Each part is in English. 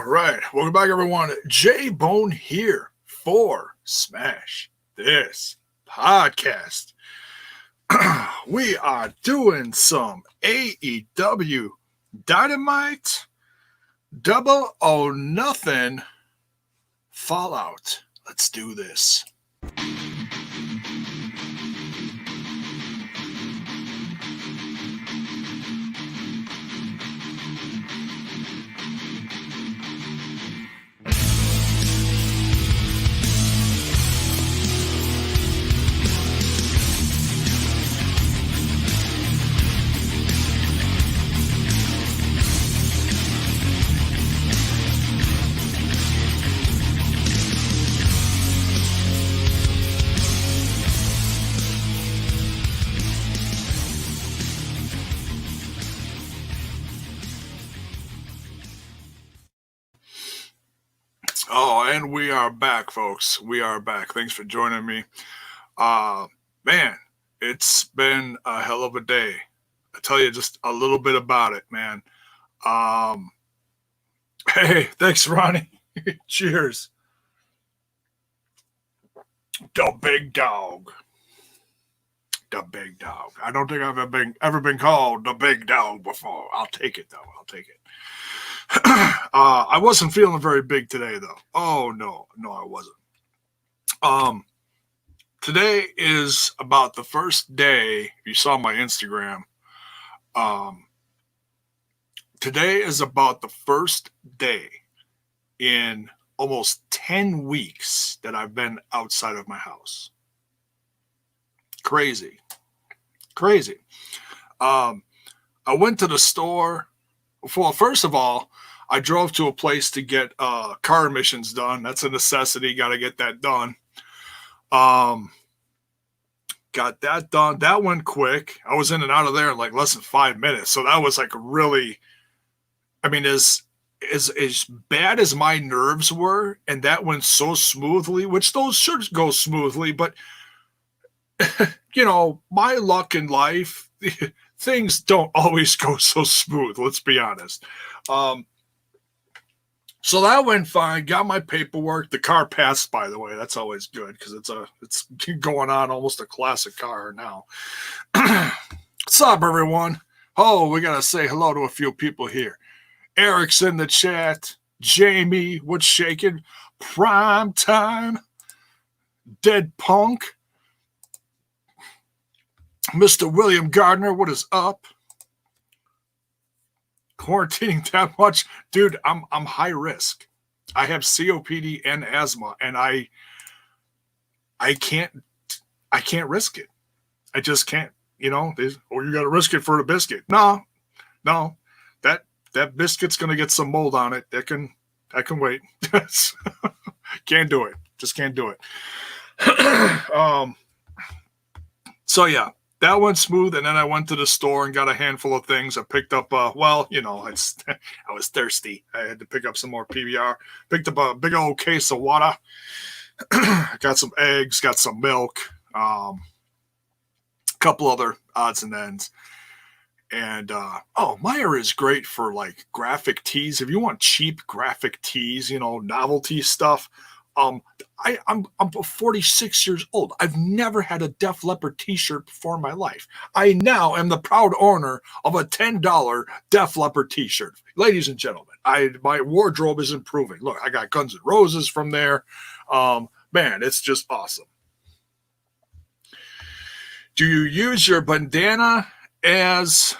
right. Welcome back, everyone. J-Bone here for Smash This Podcast. We are doing some AEW Dynamite Double or Nothing Fallout. Let's do this. Oh, and we are back, folks. We are back. Thanks for joining me. Man, it's been a hell of a day. I'll tell you just a little bit about it, man. Hey, thanks, Ronnie. Cheers. The big dog. The big dog. I don't think I've ever been called the big dog before. I'll take it, though. I'll take it. I wasn't feeling very big today, though. Oh, no, I wasn't. Today is about the first day. You saw my Instagram. Today is about the first day in almost 10 weeks that I've been outside of my house. Crazy. I went to the store. Well, first of all, I drove to a place to get car emissions done. That's a necessity. Got to get that done. Got that done. That went quick. I was in and out of there in like less than 5 minutes. So that was like really, I mean, as bad as my nerves were, and that went so smoothly, which those should go smoothly, but you know, my luck in life, things don't always go so smooth. Let's be honest. So that went fine. Got my paperwork. The car passed, by the way. That's always good because it's going on almost a classic car now. What's up, everyone? Oh, we gotta say hello to a few people here. Eric's in the chat. Jamie, what's shaking? Prime time. Dead Punk. Mr. William Gardner, what is up? Quarantining that much, dude. I'm high risk. I have COPD and asthma, and I can't risk it. I just can't. You know, or you got to risk it for a biscuit. No, that biscuit's gonna get some mold on it. That can wait. Can't do it. Just can't do it. So yeah. That went smooth, and then I went to the store and got a handful of things. I picked up, I was thirsty. I had to pick up some more PBR. Picked up a big old case of water. Got some eggs, got some milk, a couple other odds and ends. And, Meijer is great for, like, graphic tees. If you want cheap graphic tees, you know, novelty stuff, I'm 46 years old. I've never had a Def Leppard t-shirt before in my life. I now am the proud owner of a $10 Def Leppard t-shirt. Ladies and gentlemen, my wardrobe is improving. Look, I got Guns N' Roses from there. Man, it's just awesome. Do you use your bandana as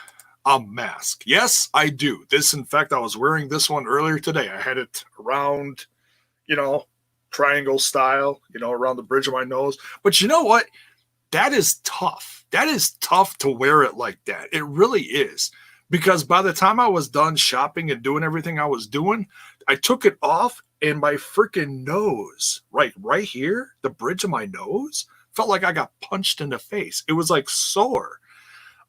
a mask? Yes, I do. In fact, I was wearing this one earlier today. I had it around, triangle style, around the bridge of my nose. But you know what? That is tough. That is tough to wear it like that. It really is. Because by the time I was done shopping and doing everything I was doing, I took it off and my freaking nose, right here, the bridge of my nose, felt like I got punched in the face. It was like sore.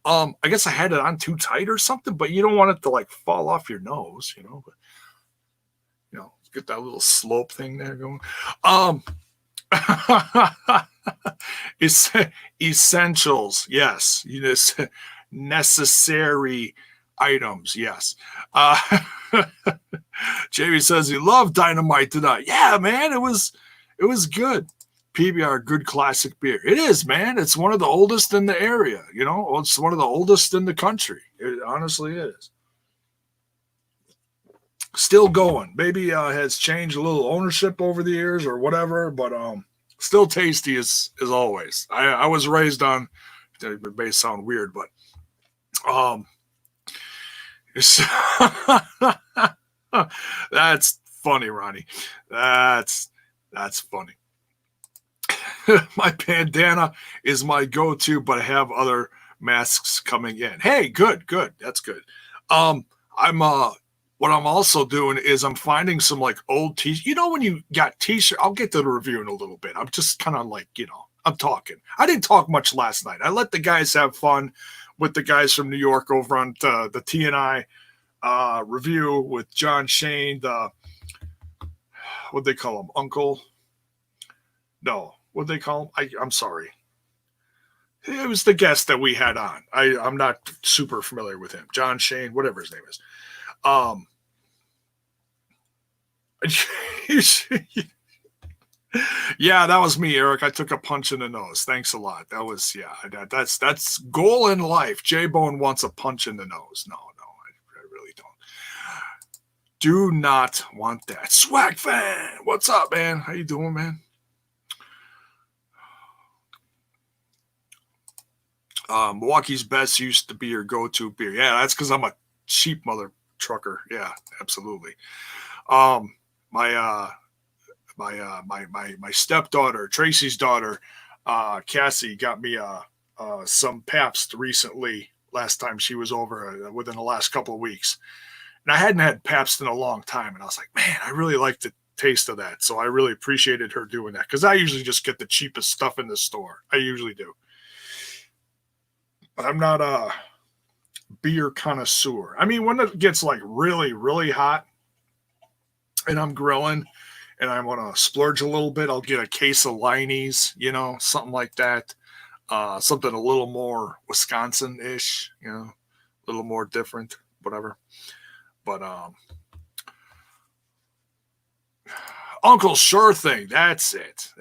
I guess I had it on too tight or something, but you don't want it to like fall off your nose, but get that little slope thing there going. Essentials, yes. Necessary items, yes. Jamie says he loved Dynamite tonight. Yeah, man, it was good. PBR, good classic beer. It is, man. It's one of the oldest in the area. You know, it's one of the oldest in the country. It honestly is. Still going. Maybe has changed a little ownership over the years or whatever, but still tasty as always. I was raised on. It may sound weird, but it's that's funny, Ronnie. That's funny. My bandana is my go-to, but I have other masks coming in. Hey, good. That's good. What I'm also doing is I'm finding some like old t-shirts. You know, when you got t-shirt, I'll get to the review in a little bit. I'm just kind of like, I'm talking. I didn't talk much last night. I let the guys have fun with the guys from New York over on the TNI review with John Shane, what'd they call him? Uncle? No. What'd they call him? I'm sorry. It was the guest that we had on. I'm not super familiar with him. John Shane, whatever his name is. Yeah, that was me, Eric. I took a punch in the nose. Thanks a lot. That was, that's goal in life. J-Bone wants a punch in the nose. No, I really don't. Do not want that. Swag fan, what's up, man? How you doing, man? Milwaukee's Best used to be your go-to beer. Yeah, that's because I'm a cheap mother trucker. Yeah, absolutely. My stepdaughter, Tracy's daughter, Cassie, got me some Pabst recently. Last time she was over, within the last couple of weeks, and I hadn't had Pabst in a long time, and I was like, man, I really like the taste of that. So I really appreciated her doing that because I usually just get the cheapest stuff in the store. I usually do. But I'm not a beer connoisseur. I mean, when it gets like really, really hot and I'm grilling and I want to splurge a little bit, I'll get a case of Liney's, something like that. Something a little more Wisconsin-ish, a little more different, whatever. But Uncle Sure Thing, that's it.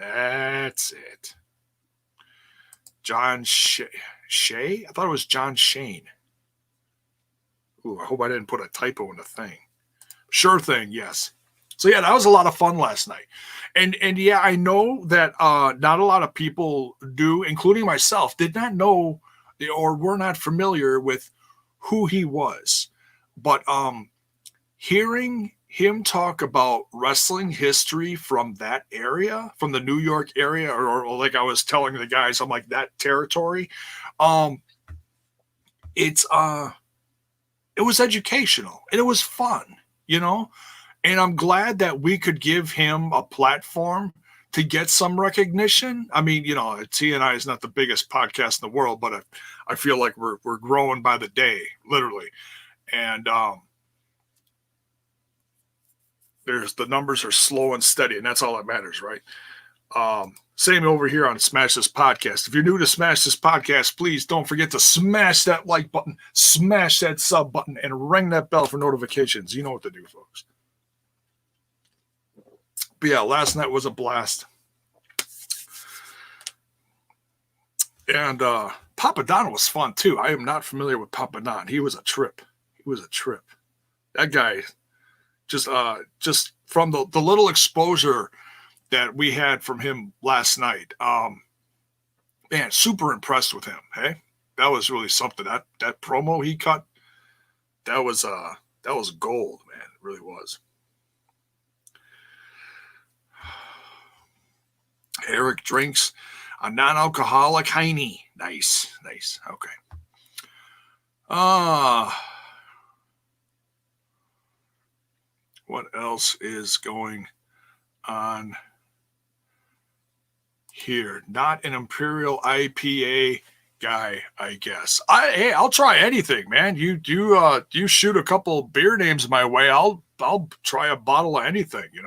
John Shea? I thought it was John Shane. Ooh, I hope I didn't put a typo in the thing. Sure Thing, yes. So yeah, that was a lot of fun last night. And yeah, I know that not a lot of people do, including myself, did not know or were not familiar with who he was. But hearing him talk about wrestling history from that area, from the New York area, or like I was telling the guys, I'm like, that territory, it was educational and it was fun, and I'm glad that we could give him a platform to get some recognition. I mean, TNI is not the biggest podcast in the world, but I feel like we're growing by the day, literally. And the numbers are slow and steady, and that's all that matters, right? Same over here on Smash This Podcast. If you're new to Smash This Podcast, please don't forget to smash that like button, smash that sub button, and ring that bell for notifications. You know what to do, folks. But yeah, last night was a blast. And Papa Don was fun, too. I am not familiar with Papa Don. He was a trip. That guy, just from the little exposure that we had from him last night, man, super impressed with him. Hey, that was really something. That promo he cut, that was gold, man. It really was. Eric drinks a non-alcoholic Heine. Nice. Okay. What else is going on here? Not an Imperial IPA guy, I guess. I'll try anything, man. You shoot a couple beer names my way, I'll try a bottle of anything. In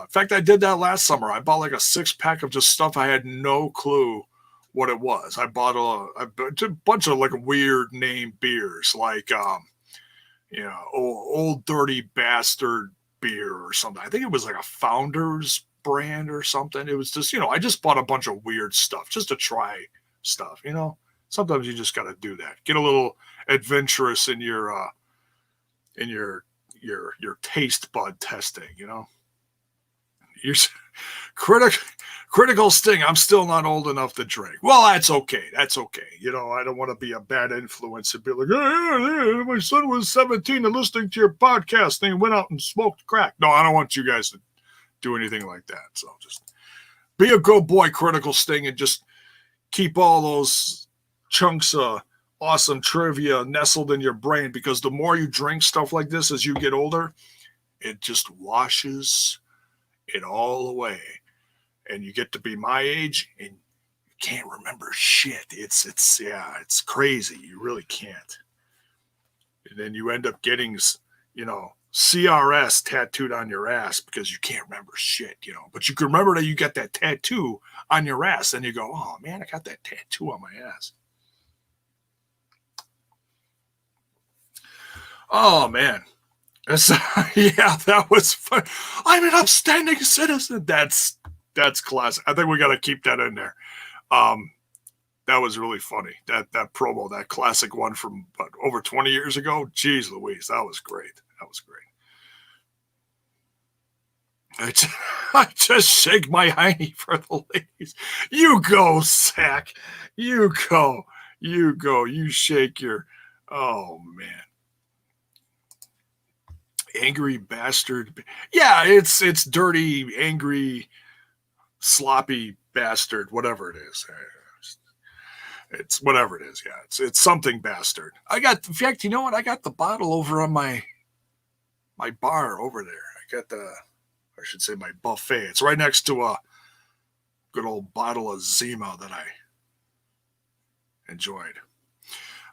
fact, I did that last summer. I bought like a 6-pack of just stuff I had no clue what it was. I bought a bunch of like weird name beers, like old dirty bastard beer or something. I think it was like a Founders brand or something. It was just, I just bought a bunch of weird stuff just to try stuff, Sometimes you just got to do that. Get a little adventurous in your taste bud testing, You're critical sting. I'm still not old enough to drink. Well, that's okay. That's okay. I don't want to be a bad influence and be like, hey, my son was 17 and listening to your podcast and he went out and smoked crack. No, I don't want you guys to do anything like that. So just be a good boy, critical sting, and just keep all those chunks of awesome trivia nestled in your brain, because the more you drink stuff like this as you get older, it just washes it all away. And you get to be my age and you can't remember shit. It's crazy. You really can't. And then you end up getting, CRS tattooed on your ass because you can't remember shit, But you can remember that you got that tattoo on your ass, and you go, oh man, I got that tattoo on my ass. Oh man. That was fun. I'm an upstanding citizen. That's classic. I think we got to keep that in there. That was really funny. That promo, that classic one from over 20 years ago. Jeez Louise, that was great. I just shake my hiney for the ladies. You go, Zach. You go. You shake your. Oh man. Angry bastard. Yeah, it's dirty, angry, sloppy bastard, whatever it is. It's whatever it is. Yeah, it's something bastard. In fact, you know what? I got the bottle over on my bar over there. I got my buffet. It's right next to a good old bottle of Zima that I enjoyed.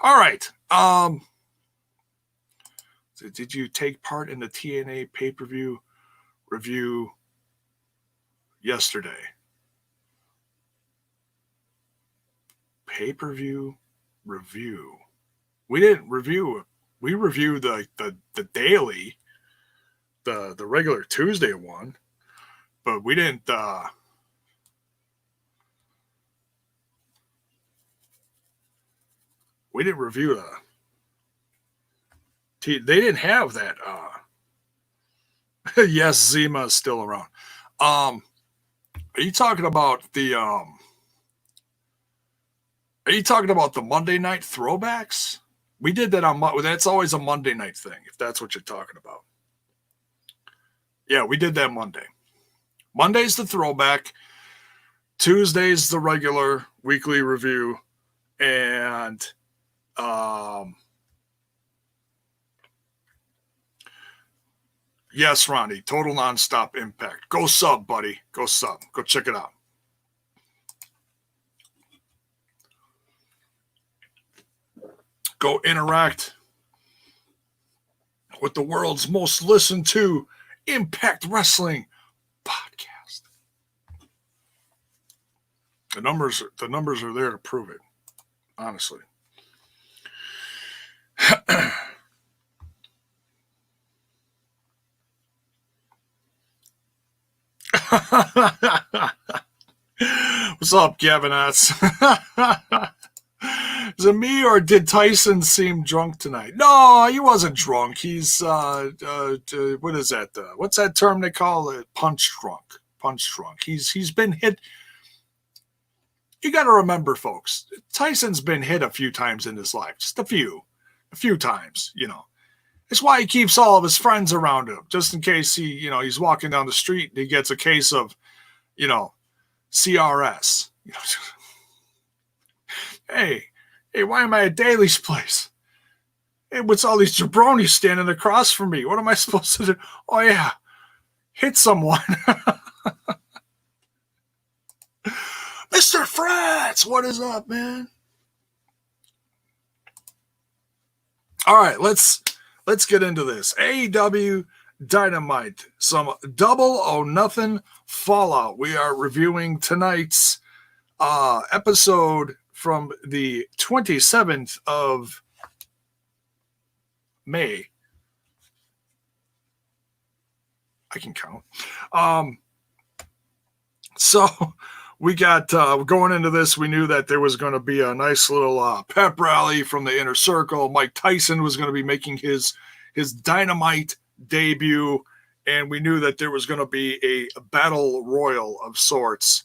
All right. Did you take part in the TNA pay-per-view review yesterday? Pay-per-view review. We didn't review it. We reviewed the daily, the regular Tuesday one, but we didn't review they didn't have that. Yes, Zima is still around. Are you talking about the Monday night throwbacks? We did that on that's always a Monday night thing, if that's what you're talking about. Yeah, we did that Monday. Monday's the throwback. Tuesday's the regular weekly review, and yes, Ronnie, Total Nonstop Impact. Go sub, buddy. Go sub. Go check it out. Go interact with the world's most listened to Impact Wrestling podcast. The numbers are there to prove it, honestly. What's up, Gavinats? Is it me, or did Tyson seem drunk tonight? No, he wasn't drunk. He's what is that? What's that term they call it? Punch drunk. He's been hit. You got to remember, folks, Tyson's been hit a few times in his life. Just a few times, That's why he keeps all of his friends around him, just in case he's walking down the street and he gets a case of, CRS. Hey, why am I at Daly's place? Hey, what's all these jabronis standing across from me? What am I supposed to do? Oh, yeah, hit someone. Mr. Fratz, what is up, man? All right, let's get into this. AEW Dynamite, some double or nothing fallout. We are reviewing tonight's episode from the 27th of May, I can count. So we got going into this, we knew that there was going to be a nice little pep rally from the inner circle. Mike Tyson was going to be making his Dynamite debut, and we knew that there was going to be a battle royal of sorts,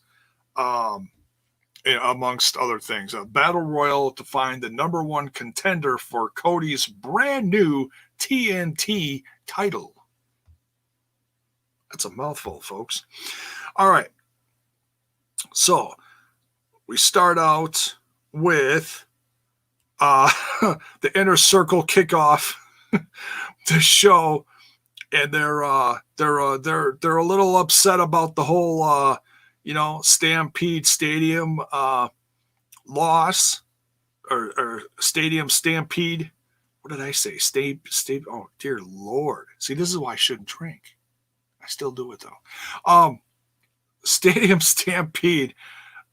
amongst other things. A battle royal to find the number one contender for Cody's brand new TNT title. That's a mouthful, folks. All right. So we start out with the inner circle kickoff the show, and they're a little upset about the whole Stampede Stadium loss or Stadium Stampede. What did I say? Oh dear Lord! See, this is why I shouldn't drink. I still do it though. Stadium Stampede,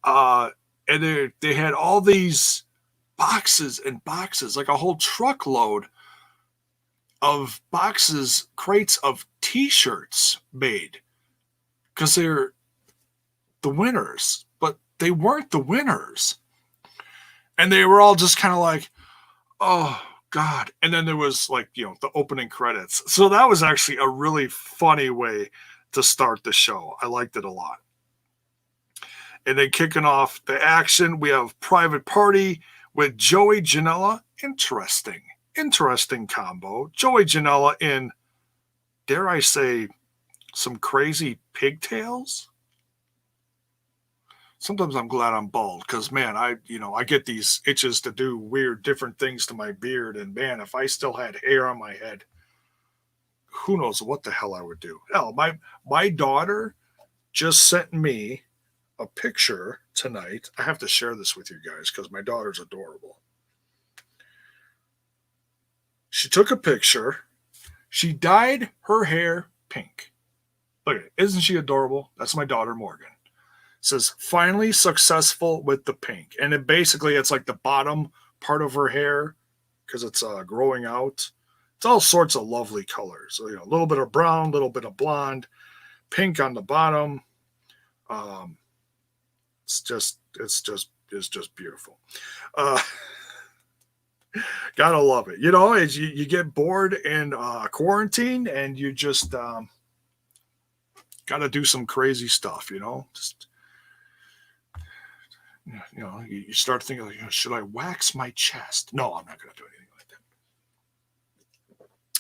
and they had all these boxes and boxes, like a whole truckload of boxes, crates of T-shirts made, because they're the winners, but they weren't the winners, and they were all just kind of like, oh God. And then there was like, the opening credits. So that was actually a really funny way to start the show. I liked it a lot. And then kicking off the action, we have Private Party with Joey Janela. Interesting combo. Joey Janela in, dare I say, some crazy pigtails. Sometimes I'm glad I'm bald, because man, I get these itches to do weird different things to my beard, and man, if I still had hair on my head, who knows what the hell I would do. Hell, my daughter just sent me a picture tonight. I have to share this with you guys because my daughter's adorable. She took a picture. She dyed her hair pink. Look at it. Isn't she adorable? That's my daughter, Morgan. It says, finally successful with the pink. And it's like the bottom part of her hair, because it's growing out. It's all sorts of lovely colors. So, a little bit of brown, a little bit of blonde, pink on the bottom. It's just beautiful. Gotta love it. As you get bored in quarantine, and you just gotta do some crazy stuff. Just you start thinking, should I wax my chest? No, I'm not gonna do anything like that.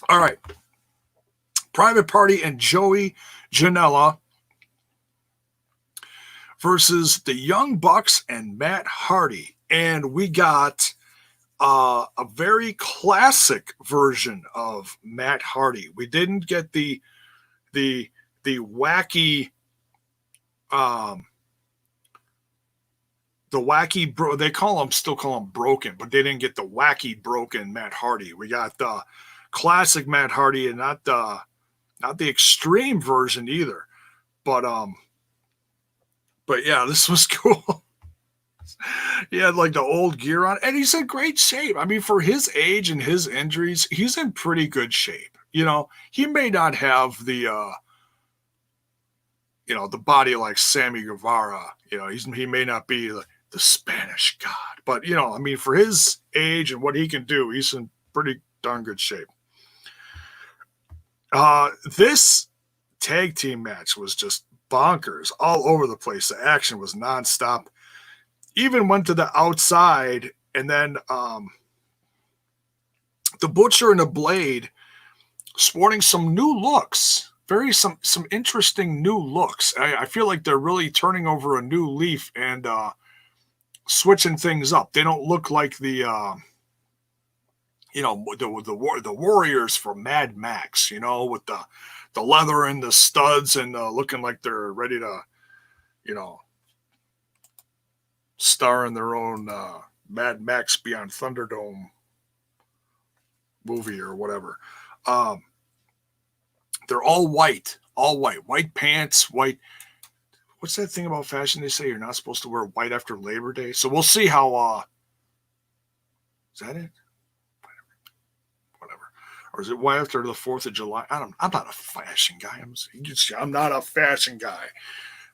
All right, Private Party and Joey Janela versus the Young Bucks and Matt Hardy. And we got a very classic version of Matt Hardy. We didn't get the wacky, they still call him broken, but they didn't get the wacky broken Matt Hardy. We got the classic Matt Hardy, and not the extreme version either. But yeah, this was cool. He had like the old gear on, and he's in great shape. I mean, for his age and his injuries, he's in pretty good shape. He may not have the the body like Sammy Guevara. He may not be the Spanish God, but I mean, for his age and what he can do, he's in pretty darn good shape. This tag team match was just bonkers all over the place. The action was nonstop. Even went to the outside, and then the Butcher and the Blade sporting some new looks. Some interesting new looks. I feel like they're really turning over a new leaf and switching things up. They don't look like the Warriors from Mad Max, with the leather and the studs, and looking like they're ready to, star in their own Mad Max Beyond Thunderdome movie or whatever. They're all white, white pants, white. What's that thing about fashion? They say you're not supposed to wear white after Labor Day. So we'll see how, is that it? Whatever. or is it right after the 4th of July? I'm not a fashion guy. I'm not a fashion guy.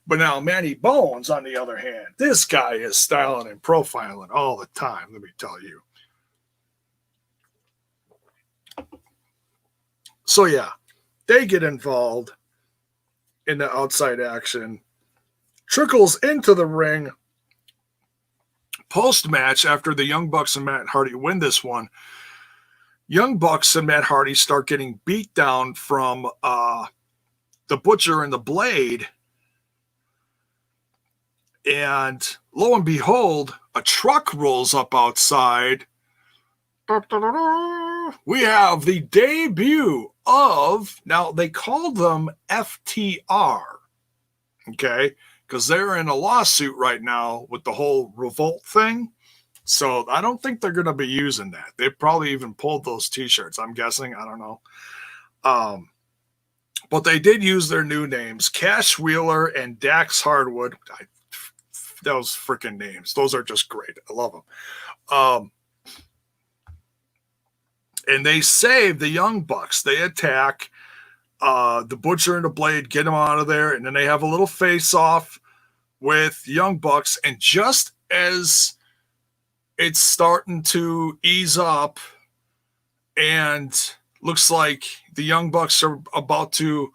But now Manny Bones, on the other hand, this guy is styling and profiling all the time, let me tell you. So yeah, they get involved in the outside action, trickles into the ring. Post-match, after the Young Bucks and Matt Hardy win this one, Young Bucks and Matt Hardy start getting beat down from the Butcher and the Blade. And lo and behold, a truck rolls up outside. We have the debut of, now they called them FTR, okay, because they're in a lawsuit right now with the whole revolt thing. So I don't think they're going to be using that. They probably even pulled those t-shirts, I'm guessing. I don't know. But they did use their new names, Cash Wheeler and Dax Hardwood. Those freaking names. Those are just great. I love them. And they save the Young Bucks. They attack the Butcher and the Blade, get them out of there, and then they have a little face-off with Young Bucks. And just as it's starting to ease up and looks like the Young Bucks are about to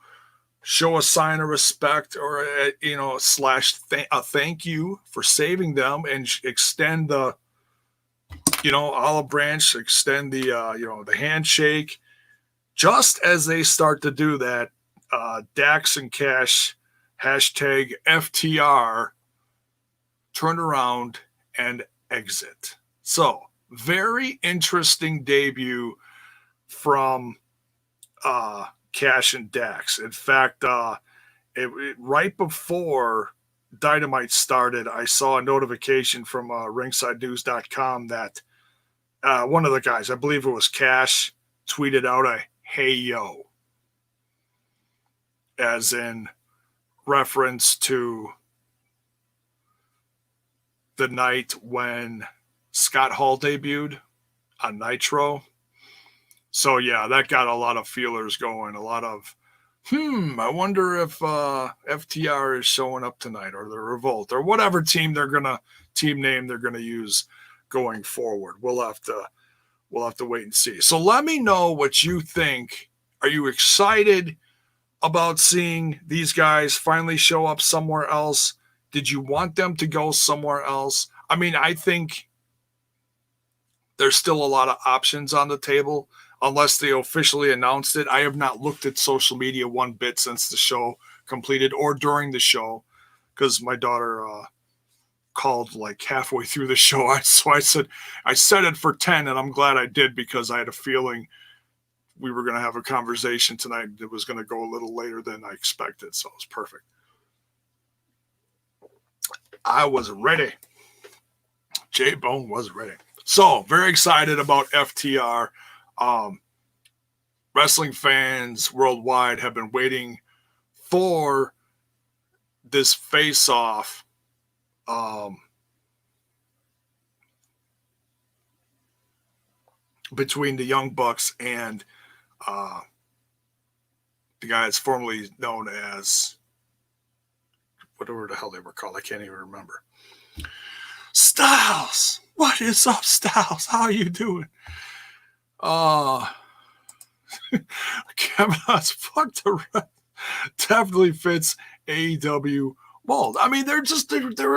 show a sign of respect, or a thank you for saving them, and extend the olive branch, extend the the handshake. Just as they start to do that, Dax and Cash hashtag FTR turn around and exit. So very interesting debut from Cash and Dax. In fact, right before Dynamite started, I saw a notification from ringsidenews.com that one of the guys, I believe it was Cash, tweeted out a "Hey yo," as in reference to the night when Scott Hall debuted on Nitro. So yeah, that got a lot of feelers going, a lot of I wonder if FTR is showing up tonight, or the Revolt, or whatever team name they're gonna use going forward. We'll have to wait and see. So let me know what you think. Are you excited about seeing these guys finally show up somewhere else? Did you want them to go somewhere else? I mean, I think there's still a lot of options on the table, unless they officially announced it. I have not looked at social media one bit since the show completed, or during the show, because my daughter called like halfway through the show. So I said it for 10, and I'm glad I did, because I had a feeling we were going to have a conversation tonight. It was going to go a little later than I expected, so it was perfect. I was ready. J-Bone was ready. So, very excited about FTR. Wrestling fans worldwide have been waiting for this face-off between the Young Bucks and the guy that's formerly known as whatever the hell they were called. I can't even remember. Styles! What is up, Styles? How are you doing? Kevin Owens, fuck the rest. Definitely fits AEW mold. I mean, they're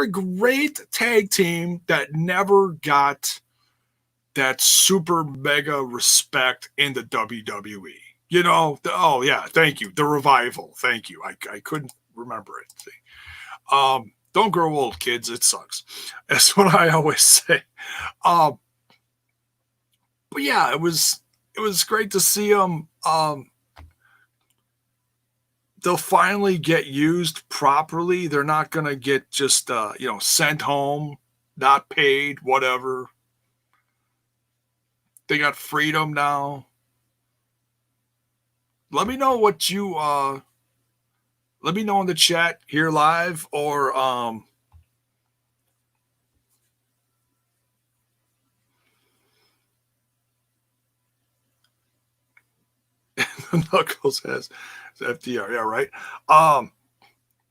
a great tag team that never got that super mega respect in the WWE. Oh yeah, thank you. The Revival. Thank you. I couldn't remember it. Don't grow old, kids. It sucks. That's what I always say. But yeah, it was great to see them. They'll finally get used properly. They're not going to get just, sent home, not paid, whatever. They got freedom now. Let me know what you, let me know in the chat here live, or, Knuckles has FTR. Yeah, right.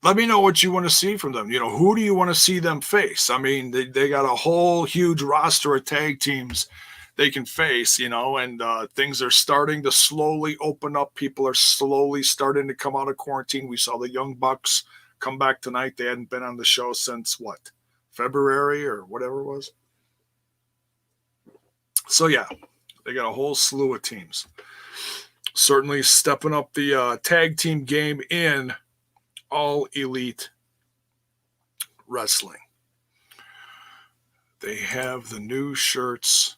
Let me know what you want to see from them. Who do you want to see them face? I mean, they got a whole huge roster of tag teams they can face, and things are starting to slowly open up. People are slowly starting to come out of quarantine. We saw the Young Bucks come back tonight. They hadn't been on the show since what? February or whatever it was. So, yeah, they got a whole slew of teams. Certainly stepping up the tag team game in All Elite Wrestling. They have the new shirts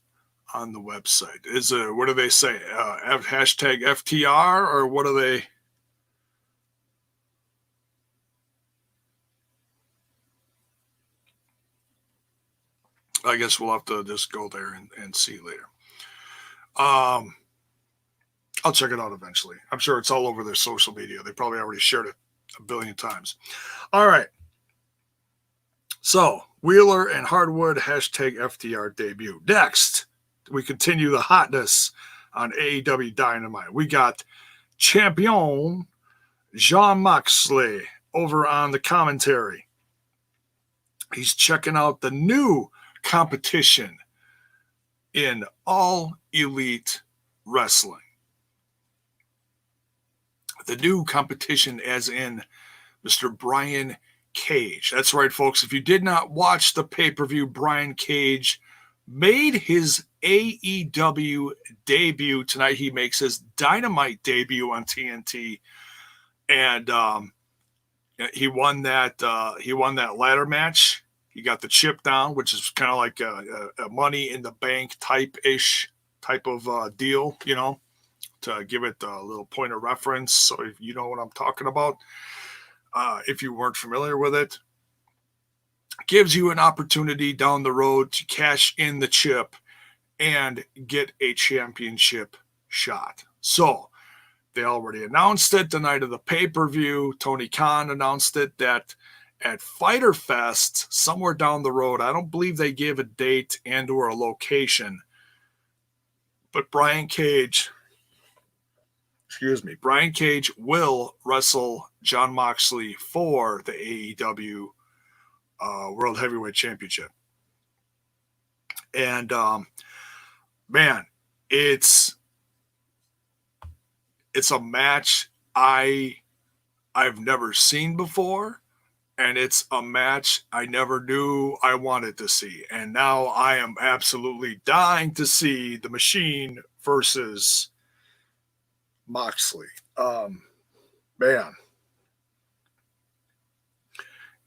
on the website. What do they say? Hashtag FTR, or what are they? I guess we'll have to just go there and see later. I'll check it out eventually. I'm sure it's all over their social media. They probably already shared it a billion times. All right. So, Wheeler and Hardwood, hashtag FTR debut. Next, we continue the hotness on AEW Dynamite. We got champion Jon Moxley over on the commentary. He's checking out the new competition in All Elite Wrestling. The new competition as in Mr. Brian Cage. That's right, folks. If you did not watch the pay-per-view, Brian Cage made his AEW debut tonight. He makes his Dynamite debut on TNT, and he won that ladder match. He got the chip down, which is kind of like a Money in the Bank type of deal, to give it a little point of reference, so if you know what I'm talking about. If you weren't familiar with it, gives you an opportunity down the road to cash in the chip and get a championship shot. So they already announced it the night of the pay-per-view. Tony Khan announced it that at Fyter Fest, somewhere down the road, I don't believe they gave a date and or a location, but Brian Cage will wrestle Jon Moxley for the AEW World Heavyweight Championship. And, man, it's a match I've never seen before, and it's a match I never knew I wanted to see. And now I am absolutely dying to see the Machine versus Moxley. Man,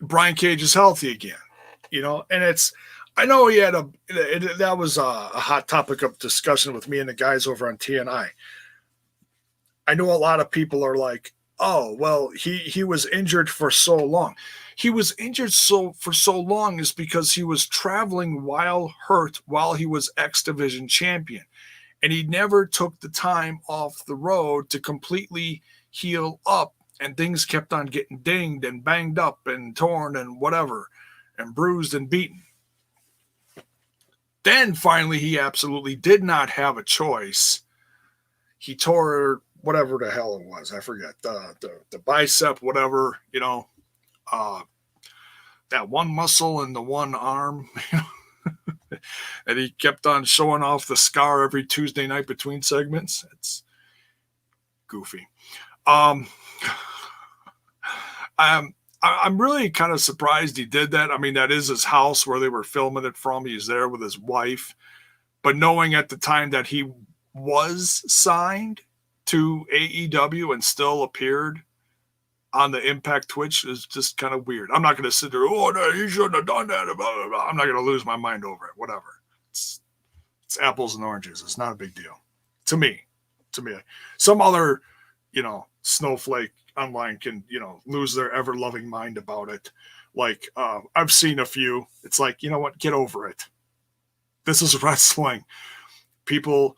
Brian Cage is healthy again, and I know he had that was a hot topic of discussion with me and the guys over on TNI. I know a lot of people are like, oh, well, he was injured for so long. He was injured for so long is because he was traveling while hurt while he was X Division champion. And he never took the time off the road to completely heal up. And things kept on getting dinged and banged up and torn and whatever, and bruised and beaten. Then finally, he absolutely did not have a choice. He tore whatever the hell it was. I forget. The bicep, whatever, that one muscle in the one arm, and he kept on showing off the scar every Tuesday night between segments. It's goofy. I'm really kind of surprised he did that. I mean, that is his house where they were filming it from. He's there with his wife. But knowing at the time that he was signed to AEW and still appeared on the Impact Twitch is just kind of weird. I'm not going to sit there, oh, no, he shouldn't have done that. Blah, blah, blah. I'm not going to lose my mind over it. Whatever. It's apples and oranges. It's not a big deal. To me. Some other, snowflake online can, lose their ever-loving mind about it. Like, I've seen a few. It's like, you know what? Get over it. This is wrestling. People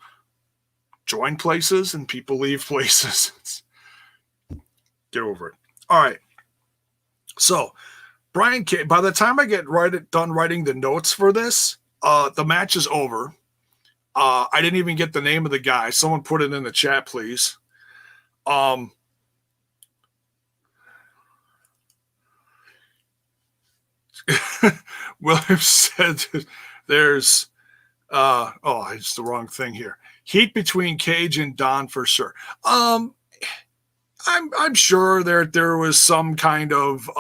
join places and people leave places. Get over it. All right. So, Brian K. By the time I get done writing the notes for this, the match is over. I didn't even get the name of the guy. Someone put it in the chat, please. William said there's it's the wrong thing here. Heat between Cage and Don for sure. I'm sure there was some kind of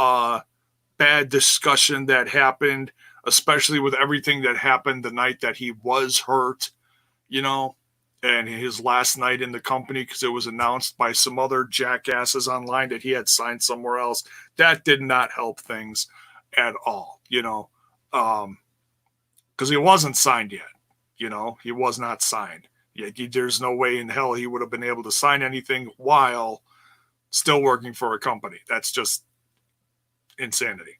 bad discussion that happened, especially with everything that happened the night that he was hurt, and his last night in the company, because it was announced by some other jackasses online that he had signed somewhere else. That did not help things at all, because he wasn't signed yet. He was not signed. There's no way in hell he would have been able to sign anything while still working for a company. That's just insanity.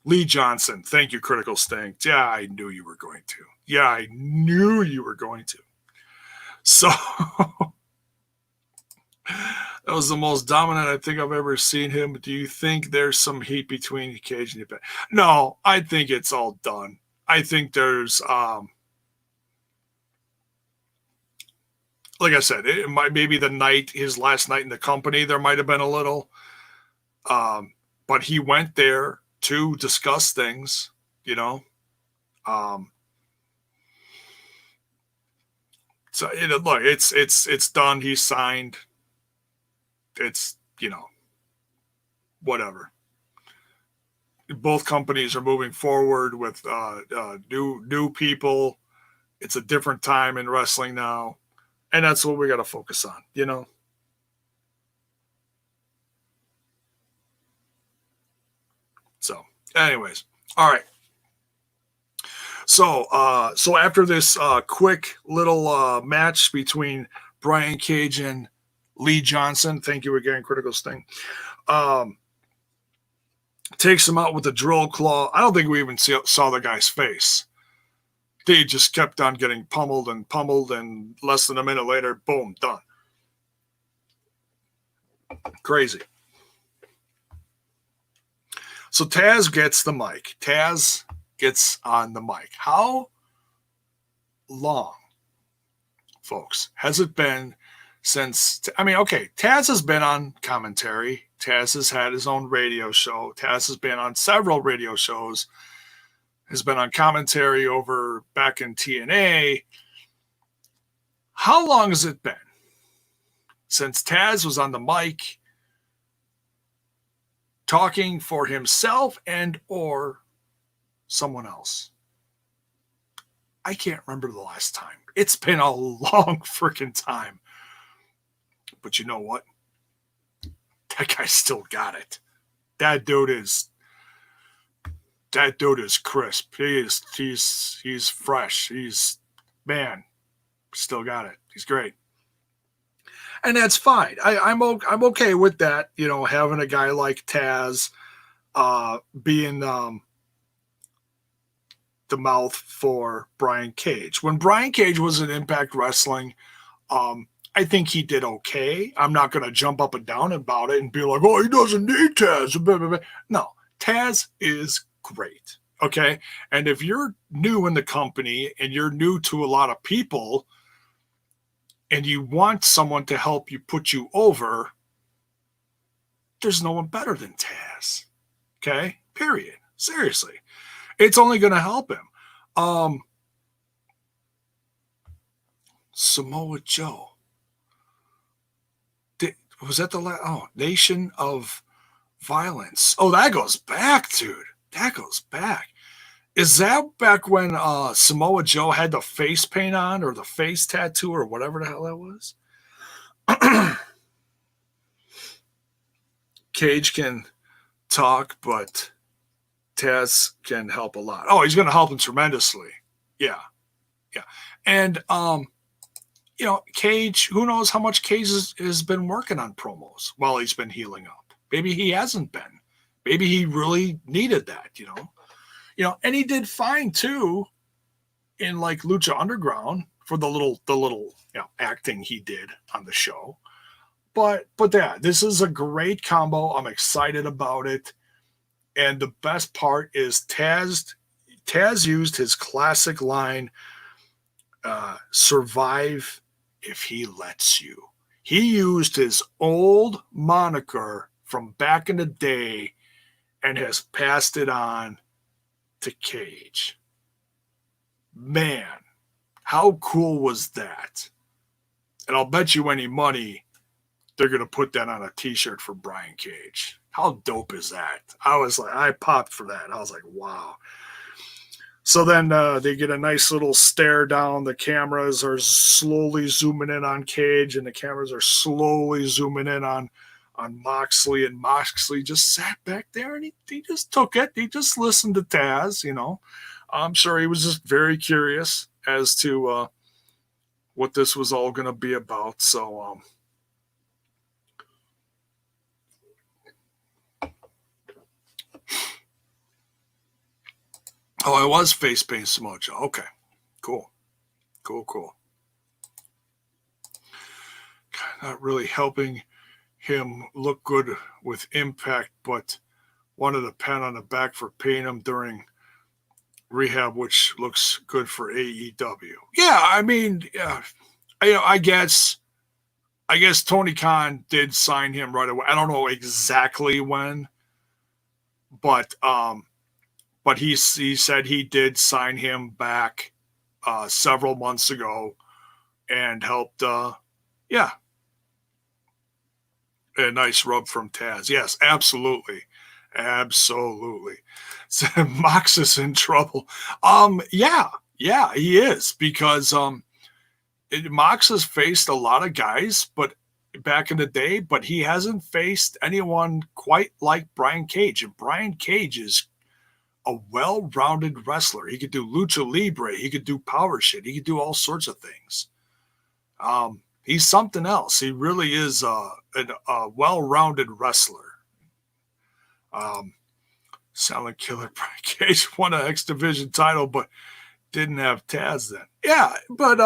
Lee Johnson, thank you, Critical Stink. Yeah, I knew you were going to. So that was the most dominant I think I've ever seen him. Do you think there's some heat between Cage and Japan? No, I think it's all done. I think there's like I said, it might maybe his last night in the company, there might have been a little. But he went there to discuss things, So look, it's done. He's signed. It's whatever. Both companies are moving forward with new people. It's a different time in wrestling now, and that's what we got to focus on. So, anyways, all right. So after this quick little match between Brian Cage and Lee Johnson, thank you again, Critical Sting, takes him out with a drill claw. I don't think we even saw the guy's face. They just kept on getting pummeled, and less than a minute later, boom, done. Crazy. So Taz gets the mic. Taz gets on the mic. How long, folks, has it been since? Taz has been on commentary. Taz has had his own radio show. Taz has been on several radio shows. Has been on commentary over back in TNA. How long has it been since Taz was on the mic talking for himself and or someone else? I can't remember the last time. It's been a long freaking time. But you know what? That guy still got it. That dude is crisp. He's fresh. Still got it. He's great. And that's fine. I'm okay with that, having a guy like Taz being the mouth for Brian Cage. When Brian Cage was in Impact Wrestling, I think he did okay. I'm not going to jump up and down about it and be like, oh, he doesn't need Taz. Blah, blah, blah. No, Taz is great. Okay. And if you're new in the company and you're new to a lot of people and you want someone to help you put you over, there's no one better than Taz. Okay. Period. Seriously. It's only going to help him. Samoa Joe. Was that the last? Oh, Nation of Violence. Oh, that goes back, dude. That goes back. Is that back when Samoa Joe had the face paint on or the face tattoo or whatever the hell that was? Cage can talk, but Taz can help a lot. Oh, he's going to help him tremendously. Yeah. And, Cage, who knows how much Cage has been working on promos while he's been healing up. Maybe he hasn't been. Maybe he really needed that, and he did fine too in like Lucha Underground for the little acting he did on the show. But yeah, this is a great combo. I'm excited about it. And the best part is Taz used his classic line, survive if he lets you. He used his old moniker from back in the day and has passed it on to Cage. Man, how cool was that? And I'll bet you any money they're going to put that on a t-shirt for Brian Cage. How dope is that? I popped for that. I was like, wow. So then they get a nice little stare down. The cameras are slowly zooming in on Cage, and the cameras are slowly zooming in on Moxley. And Moxley just sat back there, and he just took it. He just listened to Taz, you know. I'm sure he was just very curious as to what this was all going to be about. So, oh, it was Face Paint Samoa. Okay, cool. Not really helping him look good with Impact, but wanted a pat on the back for paying him during rehab, which looks good for AEW. Yeah, I mean, yeah, I guess Tony Khan did sign him right away. I don't know exactly when, but he said he did sign him back several months ago and helped. Yeah, a nice rub from Taz. Yes, absolutely. So Mox is in trouble. Yeah, he is, because Mox has faced a lot of guys, but back in the day, but he hasn't faced anyone quite like Brian Cage. And Brian Cage is a well-rounded wrestler. He could do lucha libre. He could do power shit. He could do all sorts of things. He's something else. He really is a well-rounded wrestler. Silent Killer Brian Cage won an X Division title, but didn't have Taz then. Yeah, but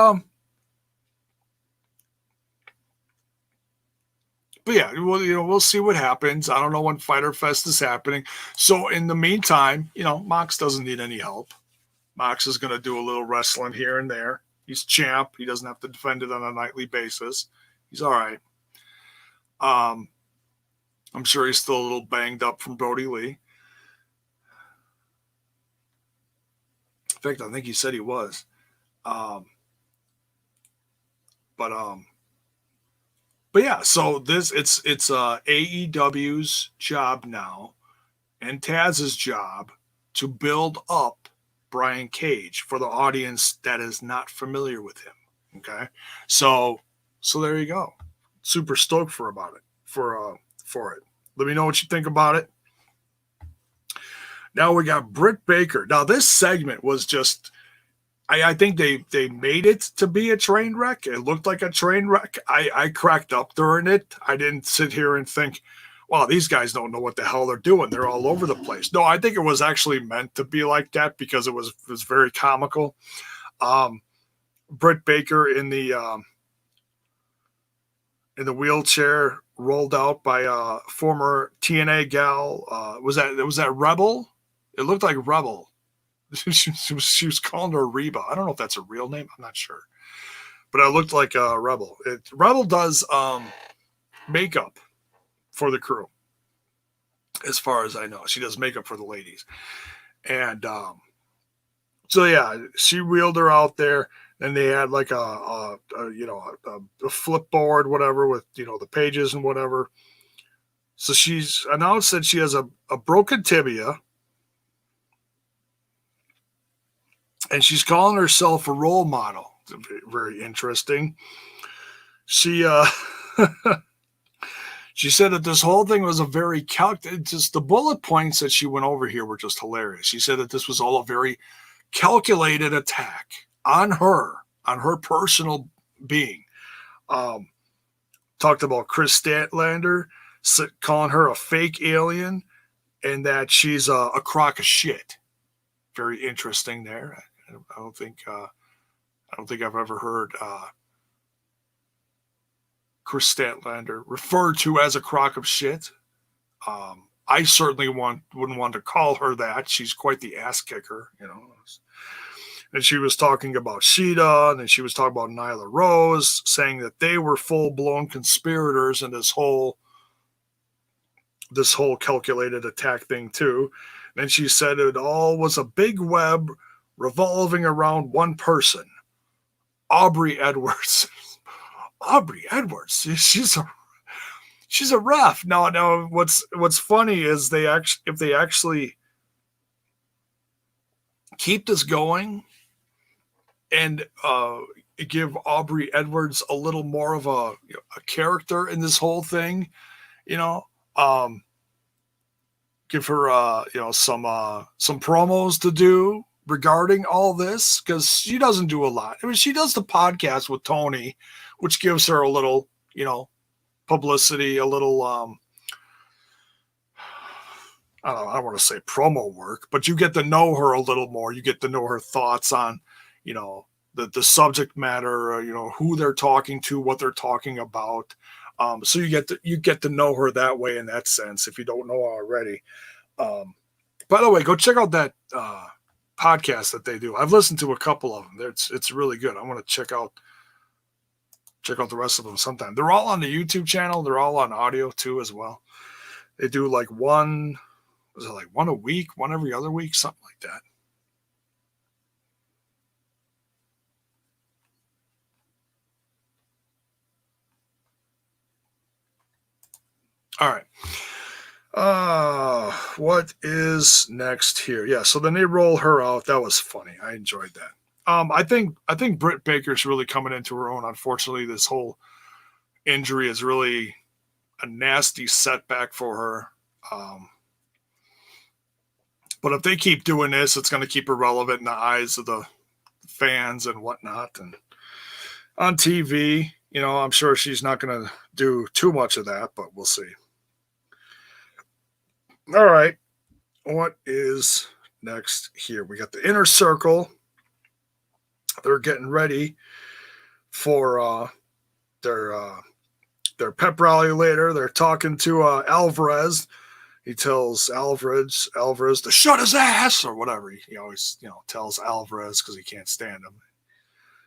yeah, well, we'll see what happens. I don't know when Fyter Fest is happening. So in the meantime, Mox doesn't need any help. Mox is going to do a little wrestling here and there. He's champ. He doesn't have to defend it on a nightly basis. He's all right. I'm sure he's still a little banged up from Brody Lee. In fact, I think he said he was. But yeah, so it's AEW's job now and Taz's job to build up Brian Cage for the audience that is not familiar with him. Okay, so there you go. Super stoked for it. Let me know what you think about it. Now we got Britt Baker. Now this segment was just, I think they made it to be a train wreck. It looked like a train wreck. I cracked up during it. I didn't sit here and think, wow, these guys don't know what the hell they're doing. They're all over the place. No, I think it was actually meant to be like that because it was very comical. Britt Baker in the wheelchair, rolled out by a former TNA gal. Was that Rebel? It looked like Rebel. She was calling her Reba. I don't know if that's a real name. I'm not sure. But it looked like Rebel. Rebel does makeup for the crew. As far as I know, she does makeup for the ladies. And so, yeah, she wheeled her out there. And they had like a flip board, whatever, with, the pages and whatever. So she's announced that she has a broken tibia. And she's calling herself a role model. Very interesting. She she said that this whole thing was a very just the bullet points that she went over here were just hilarious. She said that this was all a very calculated attack on her personal being. Talked about Chris Statlander calling her a fake alien and that she's a crock of shit. Very interesting there. I don't think I've ever heard Chris Statlander referred to as a crock of shit. I certainly wouldn't want to call her that. She's quite the ass kicker, And she was talking about Sheeta, and then she was talking about Nyla Rose, saying that they were full-blown conspirators in this whole calculated attack thing too. And she said it all was a big web revolving around one person, Aubrey Edwards. Aubrey Edwards, she's a ref. Now, what's funny is if they actually keep this going and give Aubrey Edwards a little more of a character in this whole thing, give her some promos to do regarding all this, because she doesn't do a lot. I mean, she does the podcast with Tony, which gives her a little publicity, a little I don't want to say promo work, but you get to know her a little more. You get to know her thoughts on the subject matter, who they're talking to, what they're talking about. So you get to know her that way, in that sense, if you don't know already. By the way, go check out that podcast that they do. I've listened to a couple of them. It's really good. I want to check out the rest of them sometime. They're all on the YouTube channel. They're all on audio too as well. They do like one a week, one every other week, something like that. All right. What is next here? Yeah, so then they roll her out. That was funny. I enjoyed that. I think Britt Baker's really coming into her own. Unfortunately, this whole injury is really a nasty setback for her. But if they keep doing this, it's going to keep her relevant in the eyes of the fans and whatnot. And on TV, I'm sure she's not going to do too much of that, but we'll see. All right. What is next here? We got the Inner Circle. They're getting ready for their pep rally later. They're talking to Alvarez. He tells Alvarez to shut his ass or whatever. He always, tells Alvarez because he can't stand him.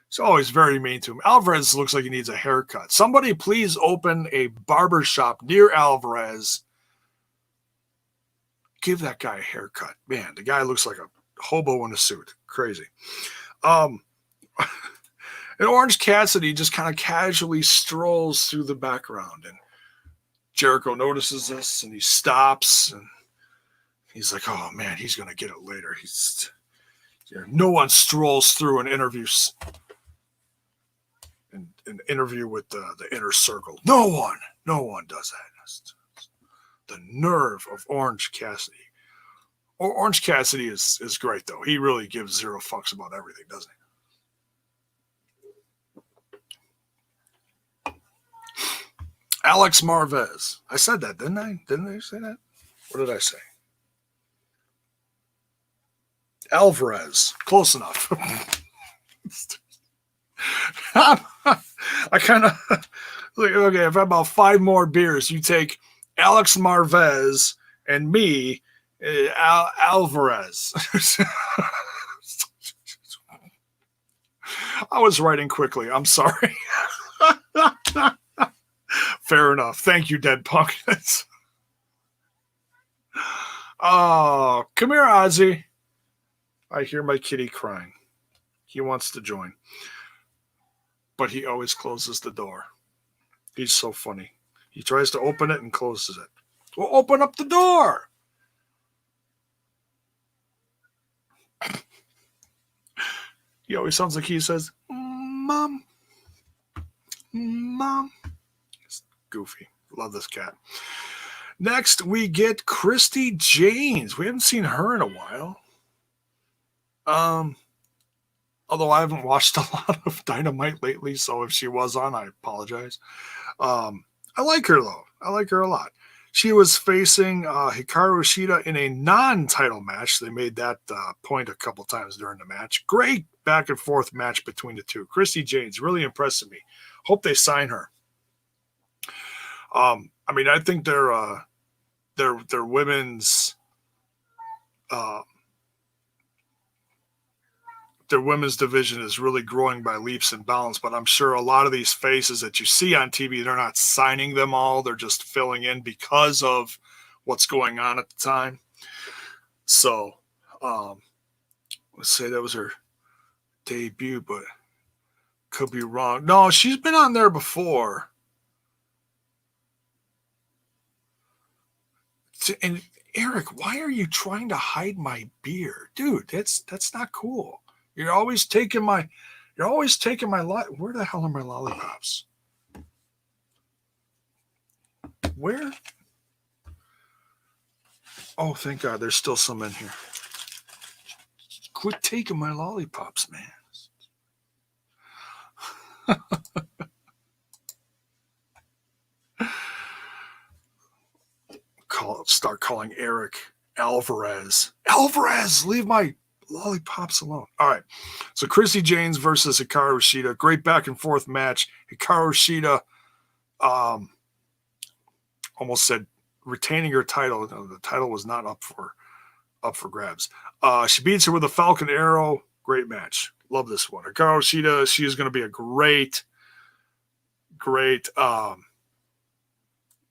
He's always very mean to him. Alvarez looks like he needs a haircut. Somebody please open a barber shop near Alvarez. Give that guy a haircut. Man, the guy looks like a hobo in a suit. Crazy. And Orange Cassidy just kind of casually strolls through the background, and Jericho notices this and he stops and he's like, oh man, he's going to get it later. No one strolls through an interview with the Inner Circle. No one does that. The nerve of Orange Cassidy. Orange Cassidy is great, though. He really gives zero fucks about everything, doesn't he? Alex Marvez. I said that, didn't I? Didn't I say that? What did I say? Alvarez. Close enough. I kind of... Okay, if I have about 5 more beers, you take Alex Marvez and me, Alvarez. I was writing quickly. I'm sorry. Fair enough. Thank you, Dead Punk. Oh, come here, Ozzy. I hear my kitty crying. He wants to join. But he always closes the door. He's so funny. He tries to open it and closes it. Well, open up the door. He always sounds like he says, Mom. Mom. It's goofy. Love this cat. Next, we get Kristie Jays. We haven't seen her in a while. Although I haven't watched a lot of Dynamite lately, so if she was on, I apologize. I like her, though. I like her a lot. She was facing Hikaru Shida in a non-title match. They made that point a couple times during the match. Great back and forth match between the two. Kristie Jays really impressing me. Hope they sign her. I mean, I think their women's their women's division is really growing by leaps and bounds, but I'm sure a lot of these faces that you see on TV, they're not signing them all. They're just filling in because of what's going on at the time. So, let's say that was her debut, but could be wrong. No, she's been on there before. And Eric, why are you trying to hide my beer? Dude, that's not cool. You're always taking my where the hell are my lollipops? Where? Oh, thank God, there's still some in here. Quit taking my lollipops, man. Start calling Eric Alvarez. Alvarez, leave my lollipops alone. All right. So Kristie Jays versus Hikaru Shida. Great back and forth match. Hikaru Shida almost said retaining her title. No, the title was not up for grabs. She beats her with a Falcon Arrow. Great match. Love this one. Hikaru Shida, she is going to be a great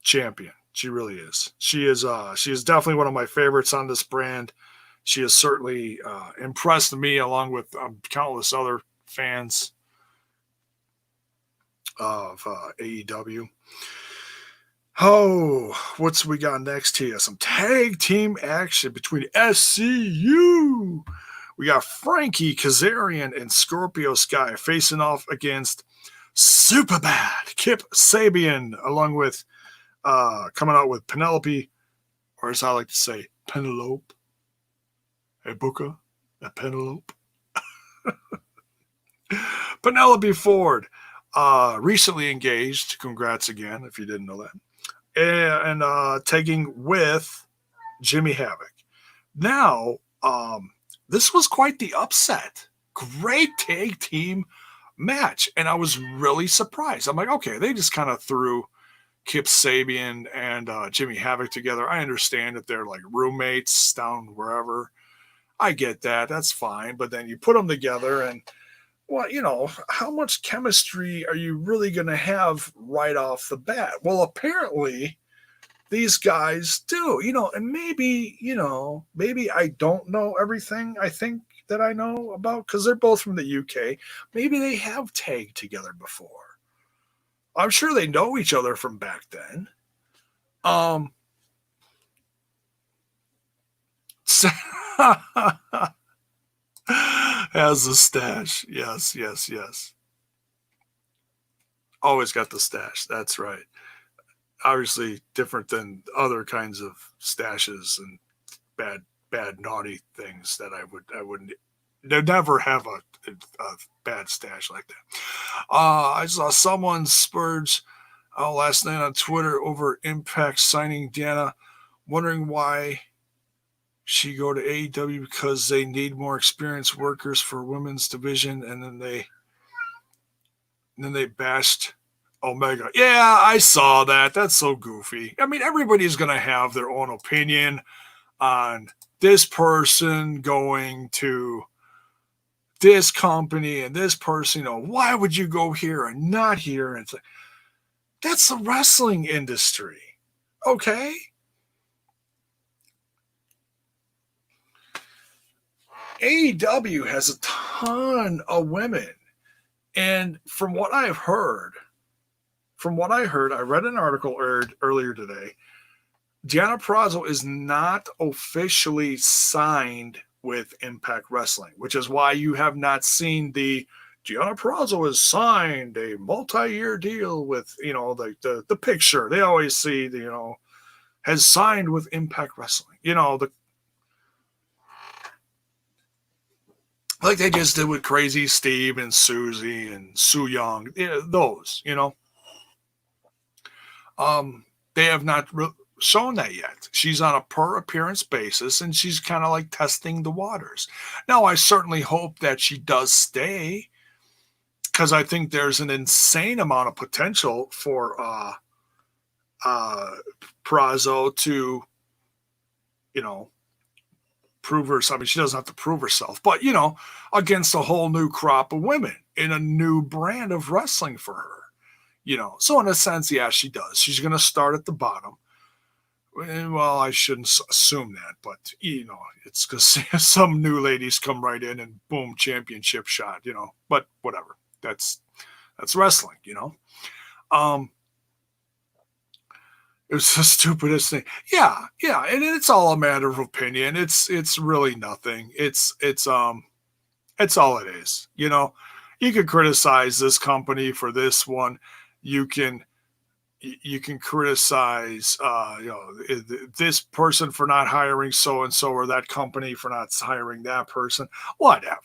champion. She really is. She is definitely one of my favorites on this brand. She has certainly impressed me along with countless other fans of AEW. Oh, what's we got next here? Some tag team action between SCU. We got Frankie Kazarian and Scorpio Sky facing off against Superbad Kip Sabian, along with coming out with Penelope, or as I like to say, Penelope. Hey, Booker, that Penelope. Penelope Ford, recently engaged. Congrats again, if you didn't know that. And tagging with Jimmy Havoc. Now, this was quite the upset. Great tag team match. And I was really surprised. I'm like, okay, they just kind of threw Kip Sabian and Jimmy Havoc together. I understand that they're like roommates down wherever. I get that. That's fine. But then you put them together and, well, you know, how much chemistry are you really going to have right off the bat? Well, apparently these guys do, you know, and maybe, you know, maybe I don't know everything I think that I know about because they're both from the UK. Maybe they have tagged together before. I'm sure they know each other from back then. Has the stash. Yes. Always got the stash. That's right. Obviously different than other kinds of stashes and bad naughty things that I wouldn't never have a bad stash like that. I saw someone spurge last night on Twitter over Impact signing Diana, wondering why she go to AEW because they need more experienced workers for women's division, and then they bashed Omega. Yeah, I saw that. That's so goofy. I mean, everybody's gonna have their own opinion on this person going to this company and this person. You know, why would you go here and not here? And it's like, that's the wrestling industry, okay? AEW has a ton of women. And from what I heard, I read an article earlier today. Deonna Purrazzo is not officially signed with Impact Wrestling, which is why you have not seen the Deonna Purrazzo has signed a multi-year deal with, you know, the picture. They always see, you know, has signed with Impact Wrestling. You know, like they just did with Crazy Steve and Susie and Su Young. Yeah, those, you know. They have not shown that yet. She's on a per appearance basis, and she's kind of like testing the waters. Now, I certainly hope that she does stay, because I think there's an insane amount of potential for Purrazzo to, you know, prove herself. I mean, she doesn't have to prove herself, but, you know, against a whole new crop of women in a new brand of wrestling for her, you know. So in a sense, yeah, she does. She's going to start at the bottom. Well, I shouldn't assume that, but, you know, it's because some new ladies come right in and boom, championship shot, you know, but whatever. That's wrestling, you know. It was the stupidest thing. Yeah, and it's all a matter of opinion. It's really nothing. It's all it is. You know, you can criticize this company for this one. You can criticize you know, this person for not hiring so and so, or that company for not hiring that person. Whatever.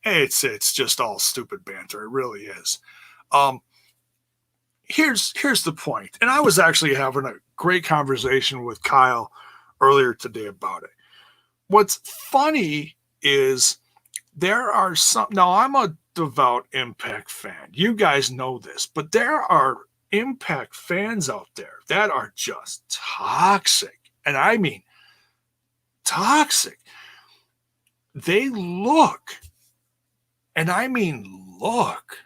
It's just all stupid banter. It really is. Here's the point, and I was actually having a great conversation with Kyle earlier today about it. What's funny is there are some. Now, I'm a devout Impact fan. You guys know this, but there are Impact fans out there that are just toxic, and I mean toxic. They look, and I mean look,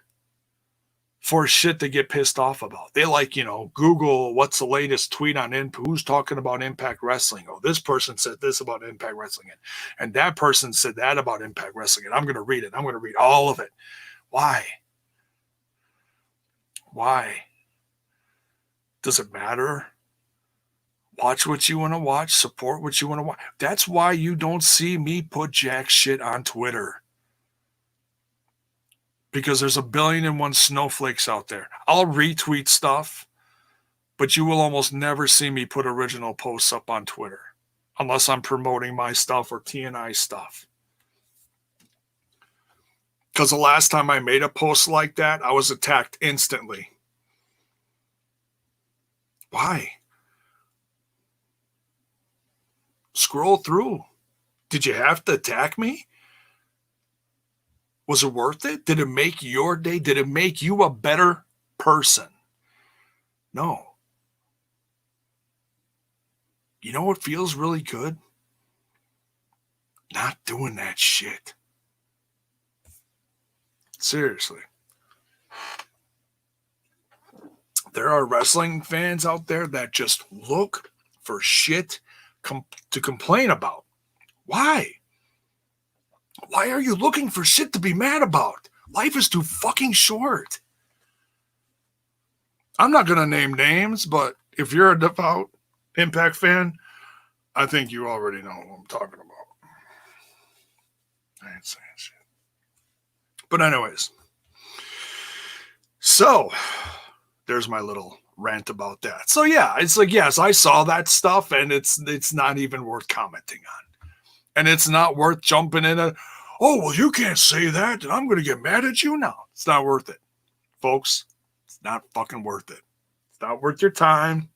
for shit to get pissed off about. They like, you know, Google what's the latest tweet on who's talking about Impact Wrestling. Oh, this person said this about Impact Wrestling, and that person said that about Impact Wrestling, and I'm going to read it. I'm going to read all of it. Why? Does it matter? Watch what you want to watch. Support what you want to watch. That's why you don't see me put jack shit on Twitter. Because there's 1,000,000,001 snowflakes out there. I'll retweet stuff, but you will almost never see me put original posts up on Twitter unless I'm promoting my stuff or TNI stuff. Because the last time I made a post like that, I was attacked instantly. Why? Scroll through. Did you have to attack me? Was it worth it? Did it make your day? Did it make you a better person? No. You know what feels really good? Not doing that shit. Seriously. There are wrestling fans out there that just look for shit to complain about. Why? Why are you looking for shit to be mad about? Life is too fucking short. I'm not going to name names, but if you're a devout Impact fan, I think you already know what I'm talking about. I ain't saying shit. But anyways, so there's my little rant about that. So yeah, it's like, yes, I saw that stuff, and it's not even worth commenting on. And it's not worth jumping in and, oh, well, you can't say that, and I'm going to get mad at you. No, it's not worth it. Folks, it's not fucking worth it. It's not worth your time.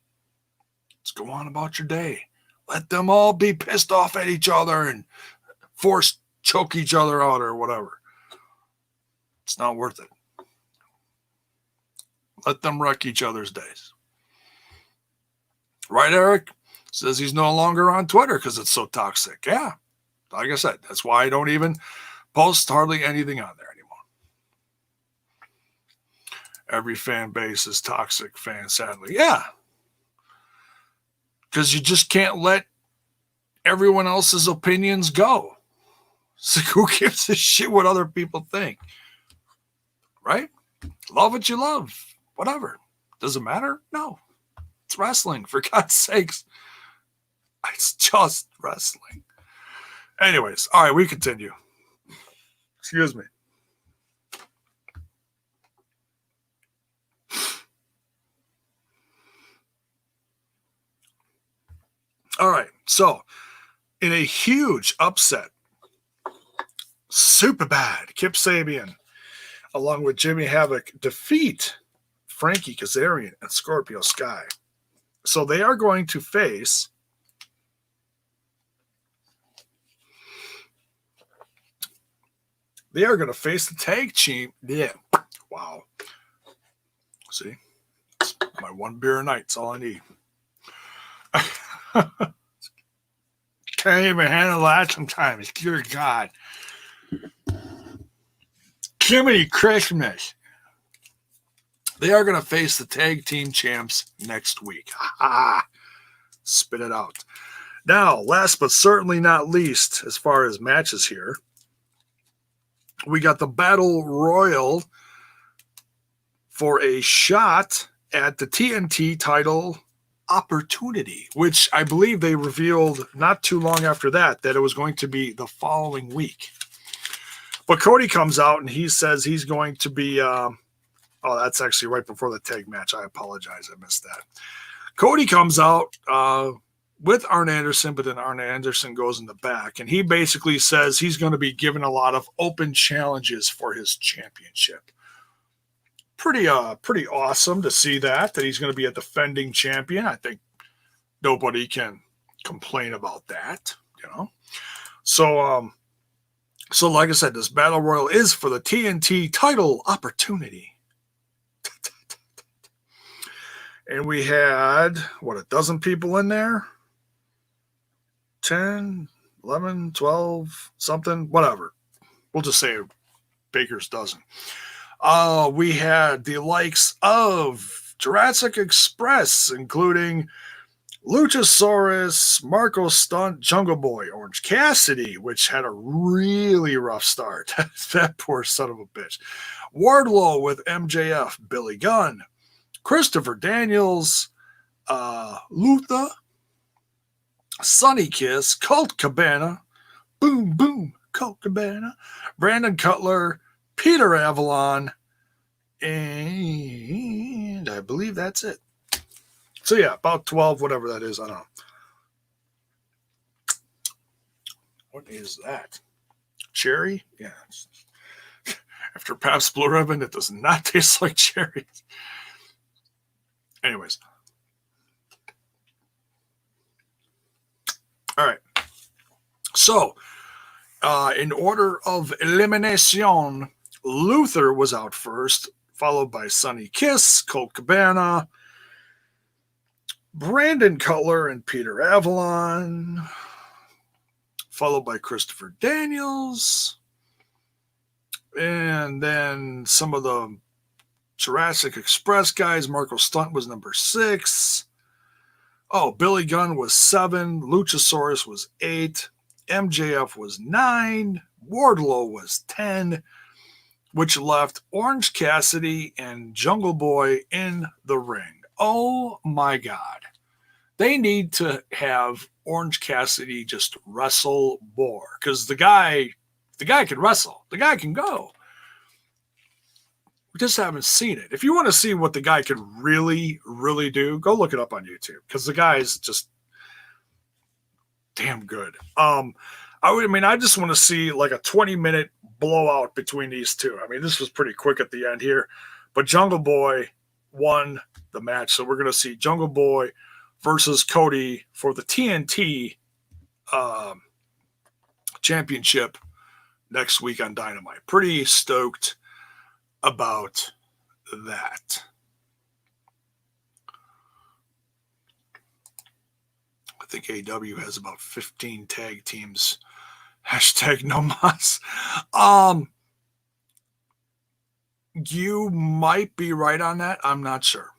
Let's go on about your day. Let them all be pissed off at each other and choke each other out or whatever. It's not worth it. Let them wreck each other's days. Right, Eric? Says he's no longer on Twitter because it's so toxic. Yeah. Like I said, that's why I don't even post hardly anything on there anymore. Every fan base is toxic fan, sadly. Yeah. Because you just can't let everyone else's opinions go. So who gives a shit what other people think? Right? Love what you love. Whatever. Does it matter? No. It's wrestling, for God's sakes. It's just wrestling. Anyways, all right, we continue. Excuse me. All right, so in a huge upset, super bad, Kip Sabian, along with Jimmy Havoc, defeat Frankie Kazarian and Scorpio Sky. So they are going to face the tag team. Yeah. Wow. See? It's my one beer a night. That's all I need. can't even handle that sometimes. Dear God. Jiminy Christmas. They are going to face the tag team champs next week. Ha! Spit it out. Now, last but certainly not least, as far as matches here, we got the Battle Royal for a shot at the TNT title opportunity, which I believe they revealed not too long after that it was going to be the following week. But Cody comes out and he says he's going to be, that's actually right before the tag match. I apologize. I missed that. Cody comes out with Arn Anderson, but then Arn Anderson goes in the back, and he basically says he's going to be given a lot of open challenges for his championship. Pretty awesome to see that he's going to be a defending champion. I think nobody can complain about that, you know. So like I said, this Battle Royal is for the TNT title opportunity. And we had, a dozen people in there? 10, 11, 12, something, whatever. We'll just say Baker's dozen. We had the likes of Jurassic Express, including Luchasaurus, Marco Stunt, Jungle Boy, Orange Cassidy, which had a really rough start. That poor son of a bitch. Wardlow with MJF, Billy Gunn, Christopher Daniels, Luther, Sonny Kiss, Colt Cabana, Boom Boom, Colt Cabana, Brandon Cutler, Peter Avalon, and I believe that's it. So yeah, about 12, whatever that is. I don't know. What is that? Cherry? Yeah. After Pabst Blue Ribbon, it does not taste like cherry. Anyways. All right. So, in order of elimination, Luther was out first, followed by Sonny Kiss, Colt Cabana, Brandon Cutler, and Peter Avalon, followed by Christopher Daniels, and then some of the Jurassic Express guys. Marco Stunt was number 6. Billy Gunn was 7. Luchasaurus was 8. MJF was 9. Wardlow was 10, which left Orange Cassidy and Jungle Boy in the ring. Oh my God. They need to have Orange Cassidy just wrestle more, because the guy can wrestle. The guy can go. We just haven't seen it. If you want to see what the guy can really, really do, go look it up on YouTube, because the guy's just damn good. I just want to see like a 20-minute blowout between these two. I mean, this was pretty quick at the end here, but Jungle Boy won the match. So we're going to see Jungle Boy versus Cody for the TNT championship next week on Dynamite. Pretty stoked about that. I think AEW has about 15 tag teams. Hashtag no mas. You might be right on that. I'm not sure.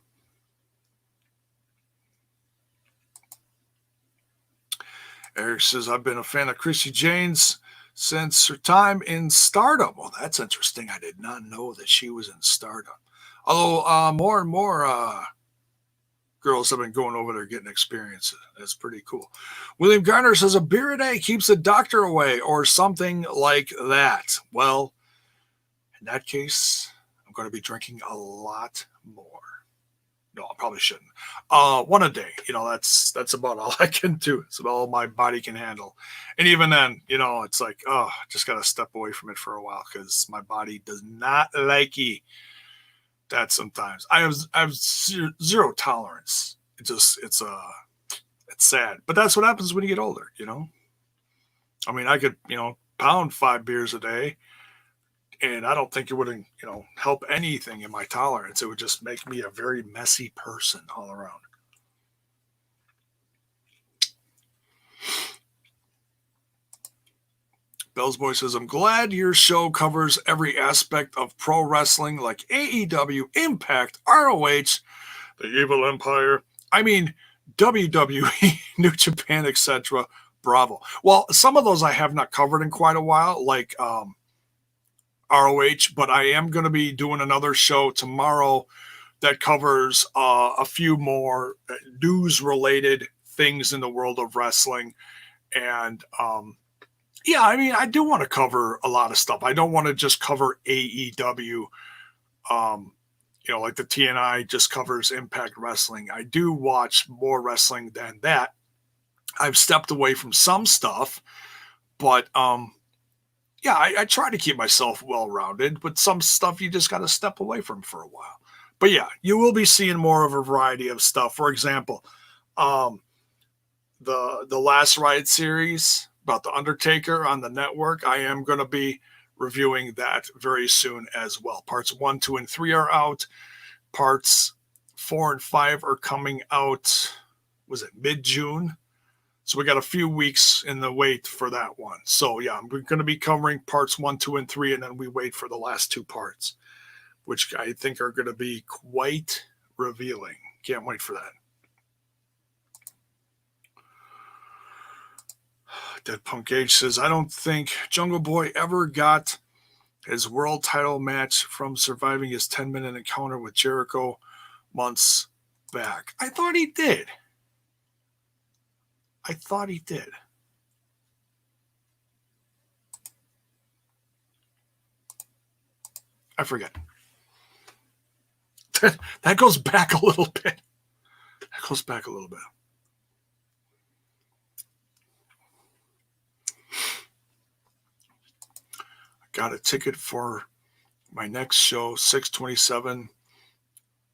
Eric says, I've been a fan of Kristie Jays since her time in Stardom. Well, that's interesting. I did not know that she was in Stardom. Although more and more girls have been going over there getting experience. That's pretty cool. William Garner says, a beer a day keeps the doctor away, or something like that. Well, in that case, I'm going to be drinking a lot more. No, I probably shouldn't. One a day. That's about all I can do. It's about all my body can handle. And even then, it's like, just got to step away from it for a while, because my body does not like that sometimes. I have zero tolerance. It's sad. But that's what happens when you get older, I mean, I could, pound 5 beers a day, and I don't think it would, help anything in my tolerance. It would just make me a very messy person all around. Bell's Boy says, I'm glad your show covers every aspect of pro wrestling like AEW, Impact, ROH, the Evil Empire. I mean, WWE, New Japan, etc. Bravo. Well, some of those I have not covered in quite a while, like ROH, but I am going to be doing another show tomorrow that covers a few more news-related things in the world of wrestling. And yeah, I mean, I do want to cover a lot of stuff. I don't want to just cover AEW. Like the TNI just covers Impact Wrestling. I do watch more wrestling than that. I've stepped away from some stuff, but yeah, I try to keep myself well-rounded, but some stuff you just got to step away from for a while. But yeah, you will be seeing more of a variety of stuff. For example, the Last Ride series about The Undertaker on the network, I am going to be reviewing that very soon as well. Parts 1, 2, and 3 are out. Parts 4 and 5 are coming out, was it mid-June? So we got a few weeks in the wait for that one. So yeah, we're going to be covering parts 1, 2, and 3, and then we wait for the last 2 parts, which I think are going to be quite revealing. Can't wait for that. Dead Punk Age says, I don't think Jungle Boy ever got his world title match from surviving his 10-minute encounter with Jericho months back. I thought he did. I forget. That goes back a little bit. Got a ticket for my next show, 6/27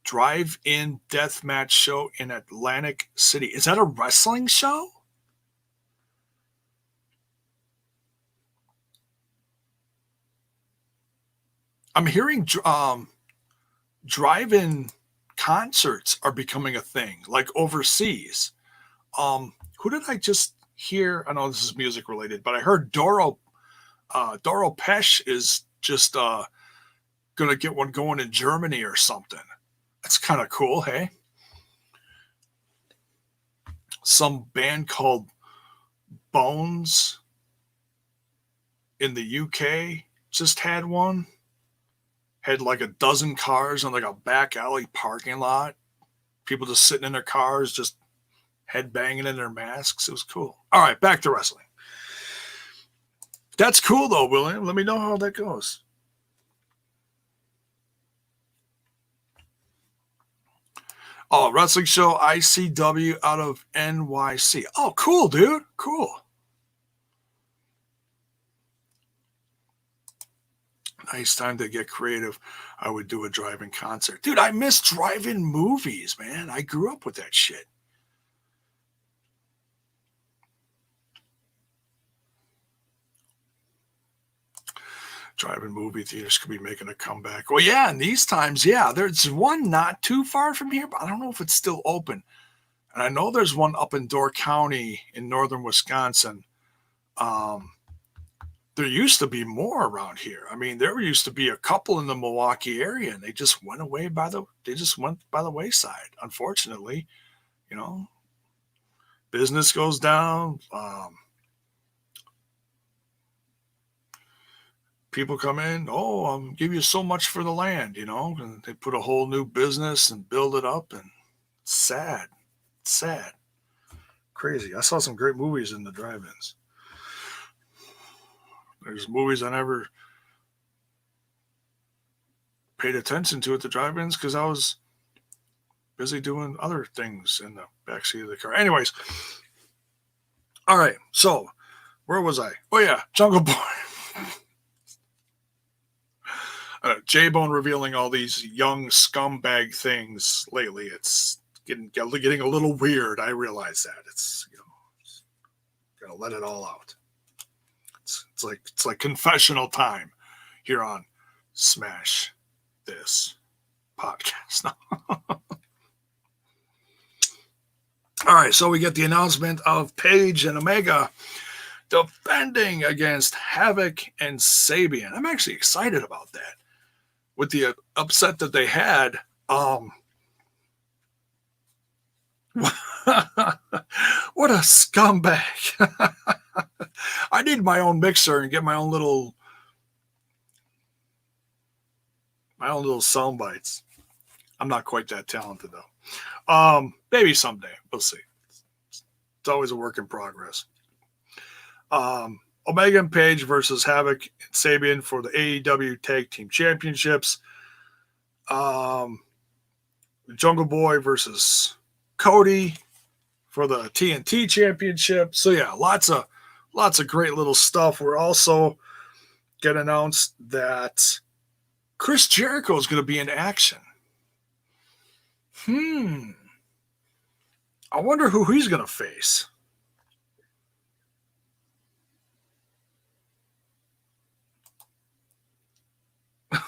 drive-in deathmatch show in Atlantic City. Is that a wrestling show? I'm hearing drive-in concerts are becoming a thing, like overseas. Who did I just hear? I know this is music related, but I heard Doro Pesh is just going to get one going in Germany or something. That's kind of cool, hey? Some band called Bones in the UK just had one. Had like a dozen cars on like a back alley parking lot. People just sitting in their cars, just head banging in their masks. It was cool. All right, back to wrestling. That's cool though, William. Let me know how that goes. Oh, wrestling show ICW out of NYC. Oh, cool, dude. Cool. Nice time to get creative. I would do a drive-in concert. Dude, I miss drive-in movies, man. I grew up with that shit. Drive-in movie theaters could be making a comeback. Well, yeah, in these times, yeah. There's one not too far from here, but I don't know if it's still open. And I know there's one up in Door County in northern Wisconsin. There used to be more around here. I mean, there used to be a couple in the Milwaukee area, and they just went by the wayside. Unfortunately, business goes down. People come in, I'll give you so much for the land, and they put a whole new business and build it up, and it's sad. It's sad. Crazy. I saw some great movies in the drive-ins. There's movies I never paid attention to at the drive-ins because I was busy doing other things in the backseat of the car. Anyways, all right, so where was I? Oh, yeah, Jungle Boy. J-Bone revealing all these young scumbag things lately. It's getting a little weird. I realize that. It's, gotta let it all out. It's like confessional time here on Smash This Podcast. All right, so we get the announcement of Paige and Omega defending against Havoc and Sabian. I'm actually excited about that. With the upset that they had, what a scumbag. I need my own mixer and get my own little sound bites. I'm not quite that talented though. Maybe someday. We'll see. It's always a work in progress. Omega and Page versus Havoc and Sabian for the AEW Tag Team Championships. Jungle Boy versus Cody for the TNT Championship. So yeah, lots of great little stuff. We're also going to announce that Chris Jericho is going to be in action. I wonder who he's going to face.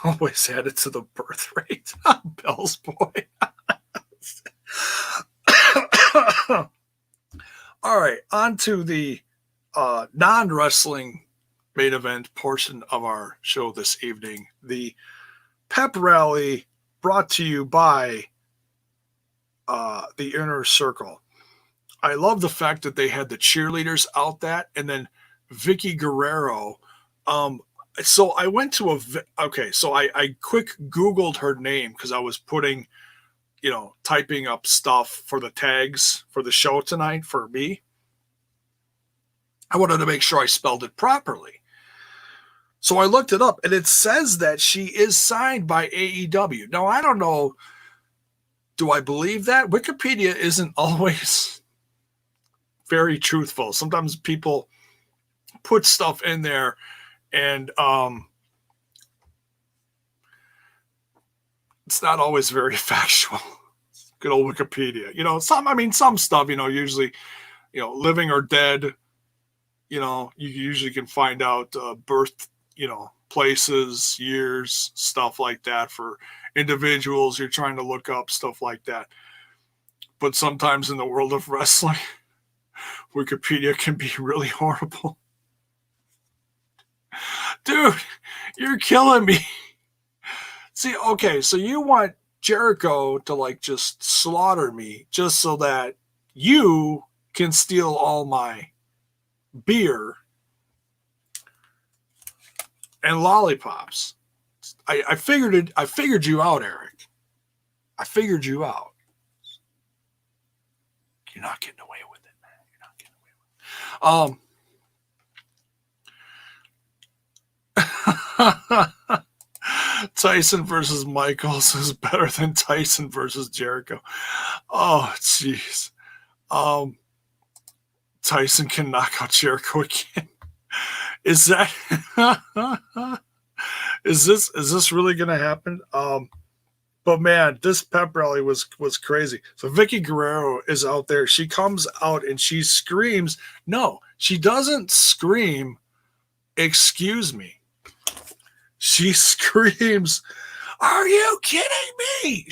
Always added to the birth rate. Bell's boy. All right, on to the non-wrestling main event portion of our show this evening. The pep rally brought to you by the Inner Circle. I love the fact that they had the cheerleaders out that, and then Vicky Guerrero. So I went to I quick Googled her name because I was putting, typing up stuff for the tags for the show tonight for me. I wanted to make sure I spelled it properly. So I looked it up, and it says that she is signed by AEW. Now, I don't know, do I believe that? Wikipedia isn't always very truthful. Sometimes people put stuff in there, and it's not always very factual. Good old Wikipedia. Some stuff, usually, living or dead, you usually can find out birth, places, years, stuff like that for individuals you're trying to look up, stuff like that. But sometimes in the world of wrestling, Wikipedia can be really horrible. Dude, you're killing me. See, okay, so you want Jericho to just slaughter me just so that you can steal all my beer and lollipops. I figured you out, Eric. I figured you out. You're not getting away with it, man. You're not getting away with it. Tyson versus Michaels is better than Tyson versus Jericho. Oh, jeez. Tyson can knock out Jericho again. Is that is this really gonna happen? But man, this pep rally was crazy. So Vicky Guerrero is out there. She comes out and she screams. No, she doesn't scream, "Excuse me." She screams, "Are you kidding me?"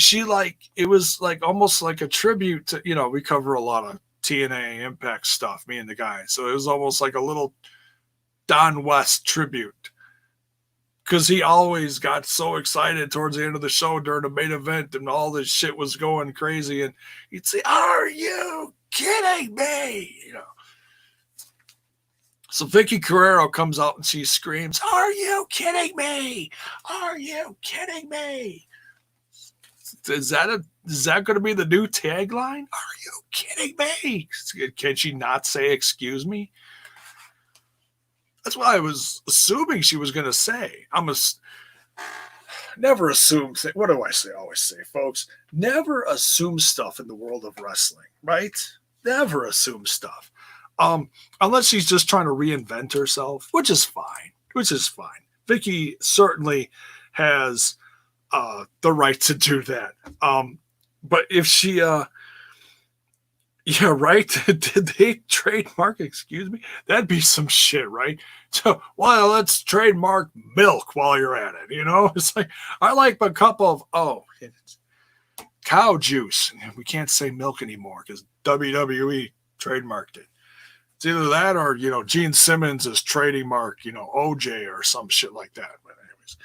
It was almost like a tribute to, we cover a lot of TNA Impact stuff, me and the guys. So it was almost like a little Don West tribute. Because he always got so excited towards the end of the show during the main event and all this shit was going crazy. And he'd say, "Are you kidding me?" So Vicky Guerrero comes out and she screams, "Are you kidding me? Are you kidding me?" Is that going to be the new tagline? Are you kidding me? Can she not say "excuse me"? That's what I was assuming she was going to say. Never assume. What do I say? Always say, folks, never assume stuff in the world of wrestling, right? Never assume stuff. Unless she's just trying to reinvent herself, which is fine. Vicky certainly has the right to do that. But if she, yeah, right? Did they trademark? Excuse me. That'd be some shit, right? So, well, let's trademark milk while you're at it. It's like I like a cup of cow juice. We can't say milk anymore because WWE trademarked it. It's either that or, Gene Simmons is trademark, OJ or some shit like that. But anyways,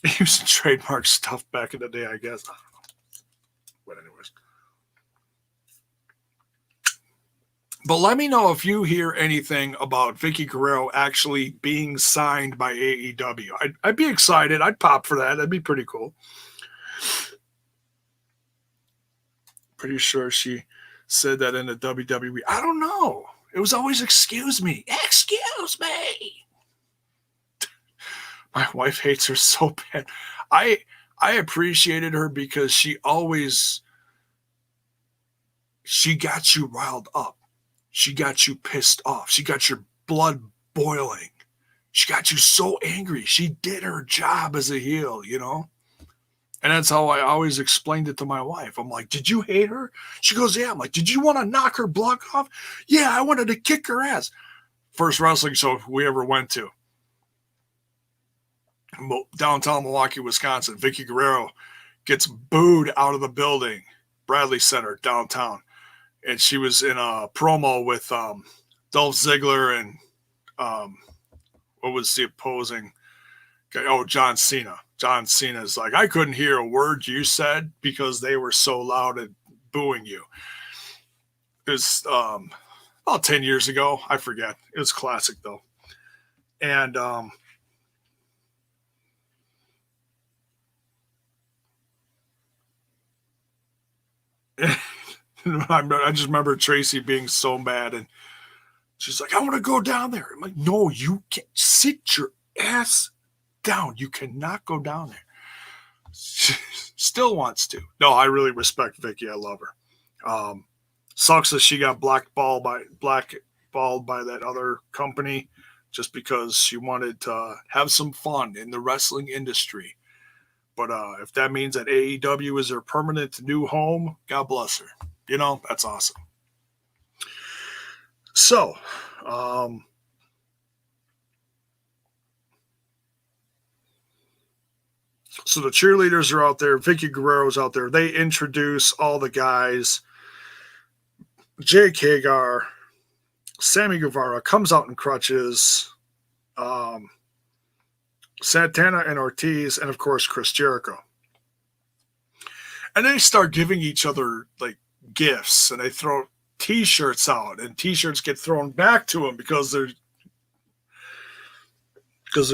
he used to trademark stuff back in the day, I guess. I don't know. But anyways. But let me know if you hear anything about Vicky Guerrero actually being signed by AEW. I'd be excited. I'd pop for that. That'd be pretty cool. Pretty sure she said that in the WWE. I don't know. It was always, excuse me. Excuse me. My wife hates her so bad. I appreciated her because she got you riled up. She got you pissed off. She got your blood boiling. She got you so angry. She did her job as a heel, And that's how I always explained it to my wife. I'm like, did you hate her? She goes, yeah. I'm like, did you want to knock her block off? Yeah, I wanted to kick her ass. First wrestling show we ever went to. Downtown Milwaukee, Wisconsin. Vicky Guerrero gets booed out of the building. Bradley Center, downtown. And she was in a promo with Dolph Ziggler and what was the opposing guy? Oh, John Cena. John Cena's like, I couldn't hear a word you said because they were so loud and booing you. It was about 10 years ago. I forget. It was classic, though. And I just remember Tracy being so mad, and she's like, I want to go down there. I'm like, no, you can't. Sit your ass down. You cannot go down there. She still wants to. No, I really respect Vicky. I love her. Sucks that she got blackballed by that other company just because she wanted to have some fun in the wrestling industry. But if that means that AEW is her permanent new home, God bless her. That's awesome. So, so the cheerleaders are out there. Vicky Guerrero's out there. They introduce all the guys. Jake Hagar, Sammy Guevara comes out in crutches. Santana and Ortiz, and of course Chris Jericho. And they start giving each other like gifts, and they throw T-shirts out, and T-shirts get thrown back to them because they're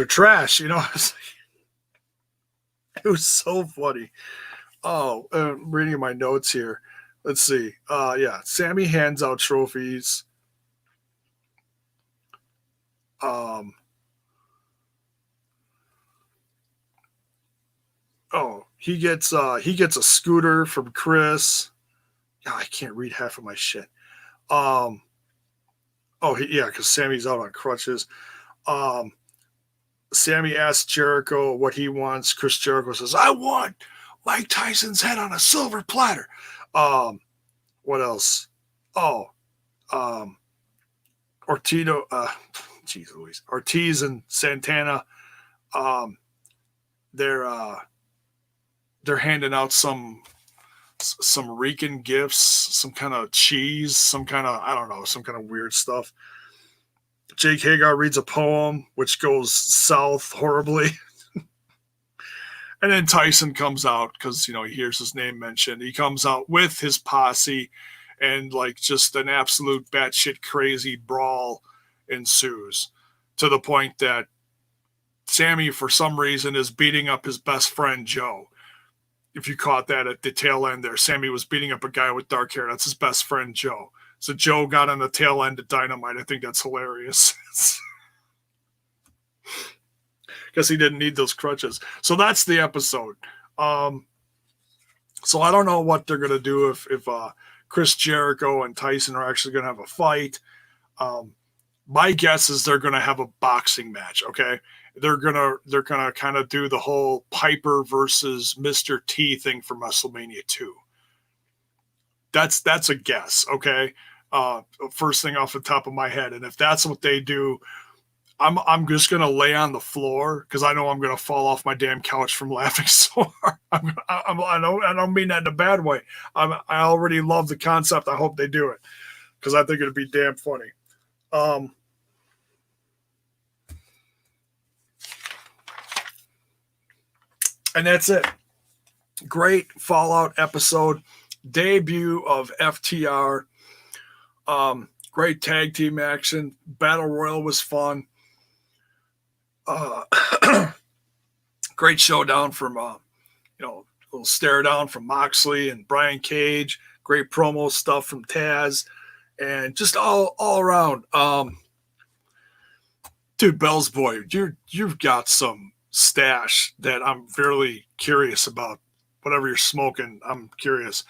trash. It was so funny. Oh, I'm reading my notes here. Let's see. Yeah, Sammy hands out trophies. He gets a scooter from Chris. I can't read half of my shit. Because Sammy's out on crutches. Sammy asks Jericho what he wants. Chris Jericho says, I want Mike Tyson's head on a silver platter. What else? Ortiz and Santana. They're handing out some Rican gifts, some kind of cheese, some kind of weird stuff. Jake Hagar reads a poem, which goes south horribly. And then Tyson comes out because, he hears his name mentioned. He comes out with his posse, and just an absolute batshit crazy brawl ensues to the point that Sammy, for some reason, is beating up his best friend, Joe. If you caught that at the tail end there, Sammy was beating up a guy with dark hair. That's his best friend, Joe. So Joe got on the tail end of Dynamite. I think that's hilarious. Guess he didn't need those crutches. So that's the episode. So I don't know what they're going to do if Chris Jericho and Tyson are actually going to have a fight. My guess is they're going to have a boxing match, okay? They're gonna kind of do the whole Piper versus Mr. T thing from WrestleMania 2. That's a guess, okay? First thing off the top of my head, and if that's what they do, I'm just gonna lay on the floor because I know I'm gonna fall off my damn couch from laughing so hard. I don't mean that in a bad way. I already love the concept. I hope they do it because I think it'd be damn funny. And that's it. Great Fallout episode. Debut of FTR. Great tag team action. Battle Royal was fun. Great showdown from, a little stare down from Moxley and Brian Cage. Great promo stuff from Taz. And just all around. Dude, Bell's boy, you've got some stash that I'm fairly curious about. Whatever you're smoking, I'm curious.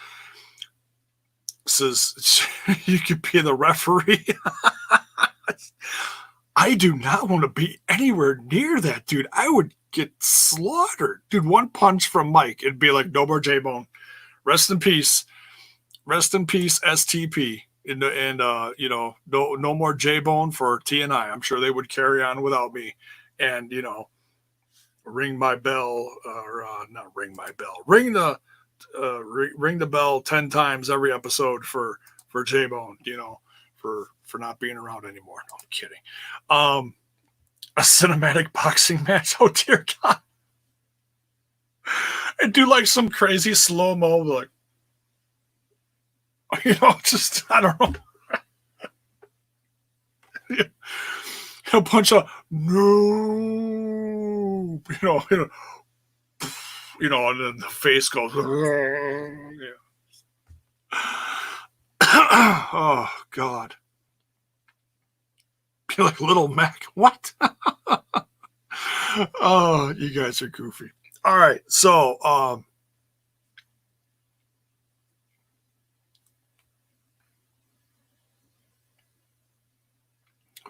Says you could be the referee. I do not want to be anywhere near that, dude. I would get slaughtered. Dude, one punch from Mike, it'd be like no more J-Bone. Rest in peace. Rest in peace, STP. And no more J-Bone for TNI. I'm sure they would carry on without me. And, ring my bell, not ring my bell. Ring the bell 10 times every episode for J-Bone, for not being around anymore. No, I'm kidding. A cinematic boxing match. Oh dear God. And do like some crazy slow-mo, like, just, I don't know. A bunch of no, and then the face goes, oh God. Be like Little Mac. What? Oh, you guys are goofy. All right. So,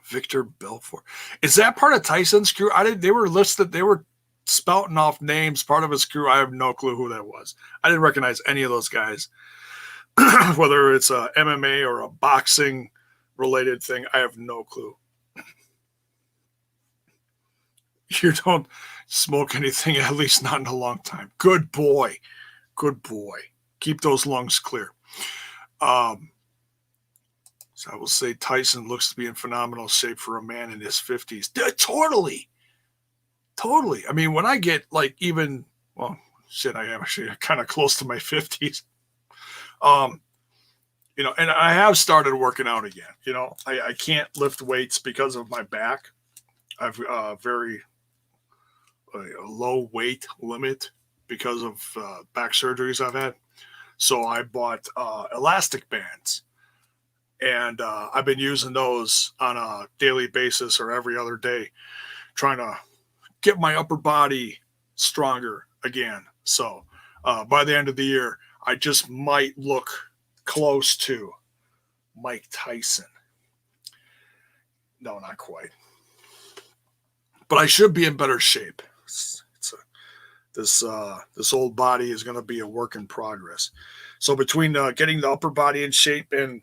Victor Belfort. Is that part of Tyson's crew? They were listed. They were spouting off names. Part of his crew. I have no clue who that was. I didn't recognize any of those guys. Whether it's a MMA or a boxing related thing, I have no clue. You don't smoke anything, at least not in a long time. Good boy. Good boy. Keep those lungs clear. So I will say Tyson looks to be in phenomenal shape for a man in his 50s. Totally. I mean, when I get I am actually kind of close to my 50s. And I have started working out again. I can't lift weights because of my back. I've very low weight limit because of back surgeries I've had. So I bought elastic bands. And I've been using those on a daily basis or every other day, trying to get my upper body stronger again. So by the end of the year, I just might look close to Mike Tyson. No, not quite. But I should be in better shape. This old body is going to be a work in progress. So between getting the upper body in shape and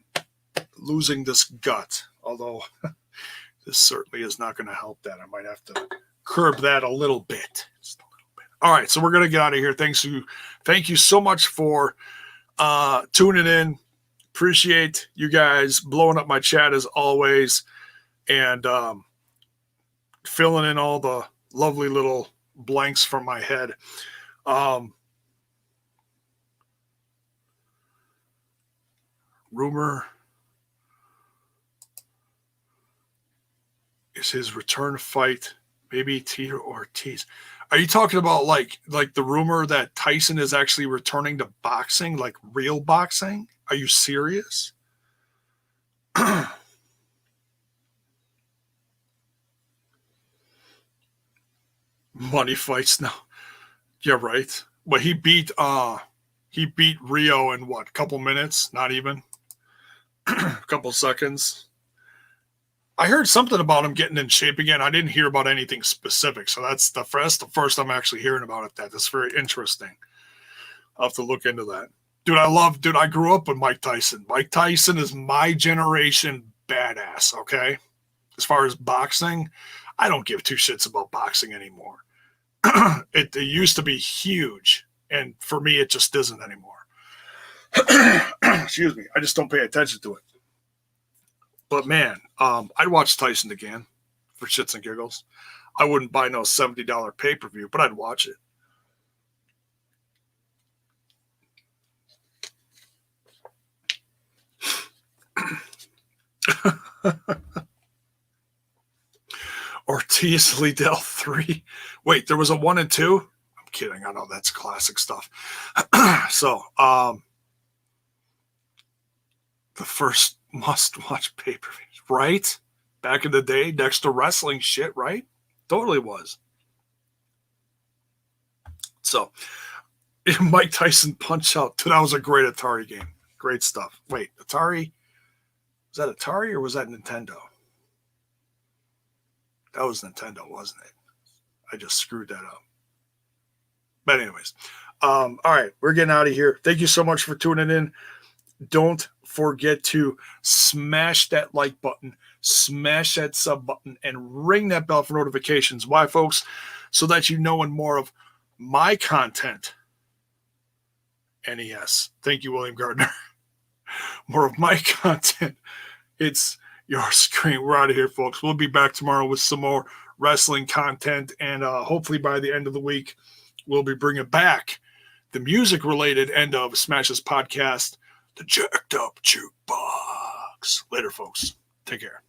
losing this gut, although this certainly is not going to help that. I might have to curb that a little bit. Just a little bit. All right, so we're going to get out of here. Thank you so much for tuning in. Appreciate you guys blowing up my chat as always, and filling in all the lovely little blanks from my head. Rumor is his return fight maybe Tito Ortiz. Are you talking about like the rumor that Tyson is actually returning to boxing, like real boxing? Are you serious? Money fights now. Yeah, right. But he beat Rio in what, a couple minutes? Not even. A couple seconds. I heard something about him getting in shape again. I didn't hear about anything specific. So that's the first I'm actually hearing about it. That's very interesting. I'll have to look into that. Dude, I grew up with Mike Tyson. Mike Tyson is my generation badass, okay? As far as boxing, I don't give two shits about boxing anymore. It used to be huge, and for me, it just isn't anymore. Excuse me. I just don't pay attention to it. But man, I'd watch Tyson again for shits and giggles. I wouldn't buy no $70 pay-per-view, but I'd watch it. Ortiz Liddell 3. Wait, there was a 1 and 2? I'm kidding. I know that's classic stuff. So, the first must-watch pay-per-view, right? Back in the day, next to wrestling shit, right? Totally was. So, Mike Tyson Punch Out. That was a great Atari game. Great stuff. Wait, Atari? Was that Atari or was that Nintendo? That was Nintendo, wasn't it? I just screwed that up. But anyways, all right, we're getting out of here. Thank you so much for tuning in. Don't forget to smash that like button, smash that sub button, and ring that bell for notifications. Why, folks? So that you know when more of my content. NES. Thank you, William Gardner. More of my content. It's your screen. We're out of here, folks. We'll be back tomorrow with some more wrestling content, and hopefully by the end of the week, we'll be bringing back the music-related end of Smash's podcast, The Jacked Up Jukebox. Later, folks. Take care.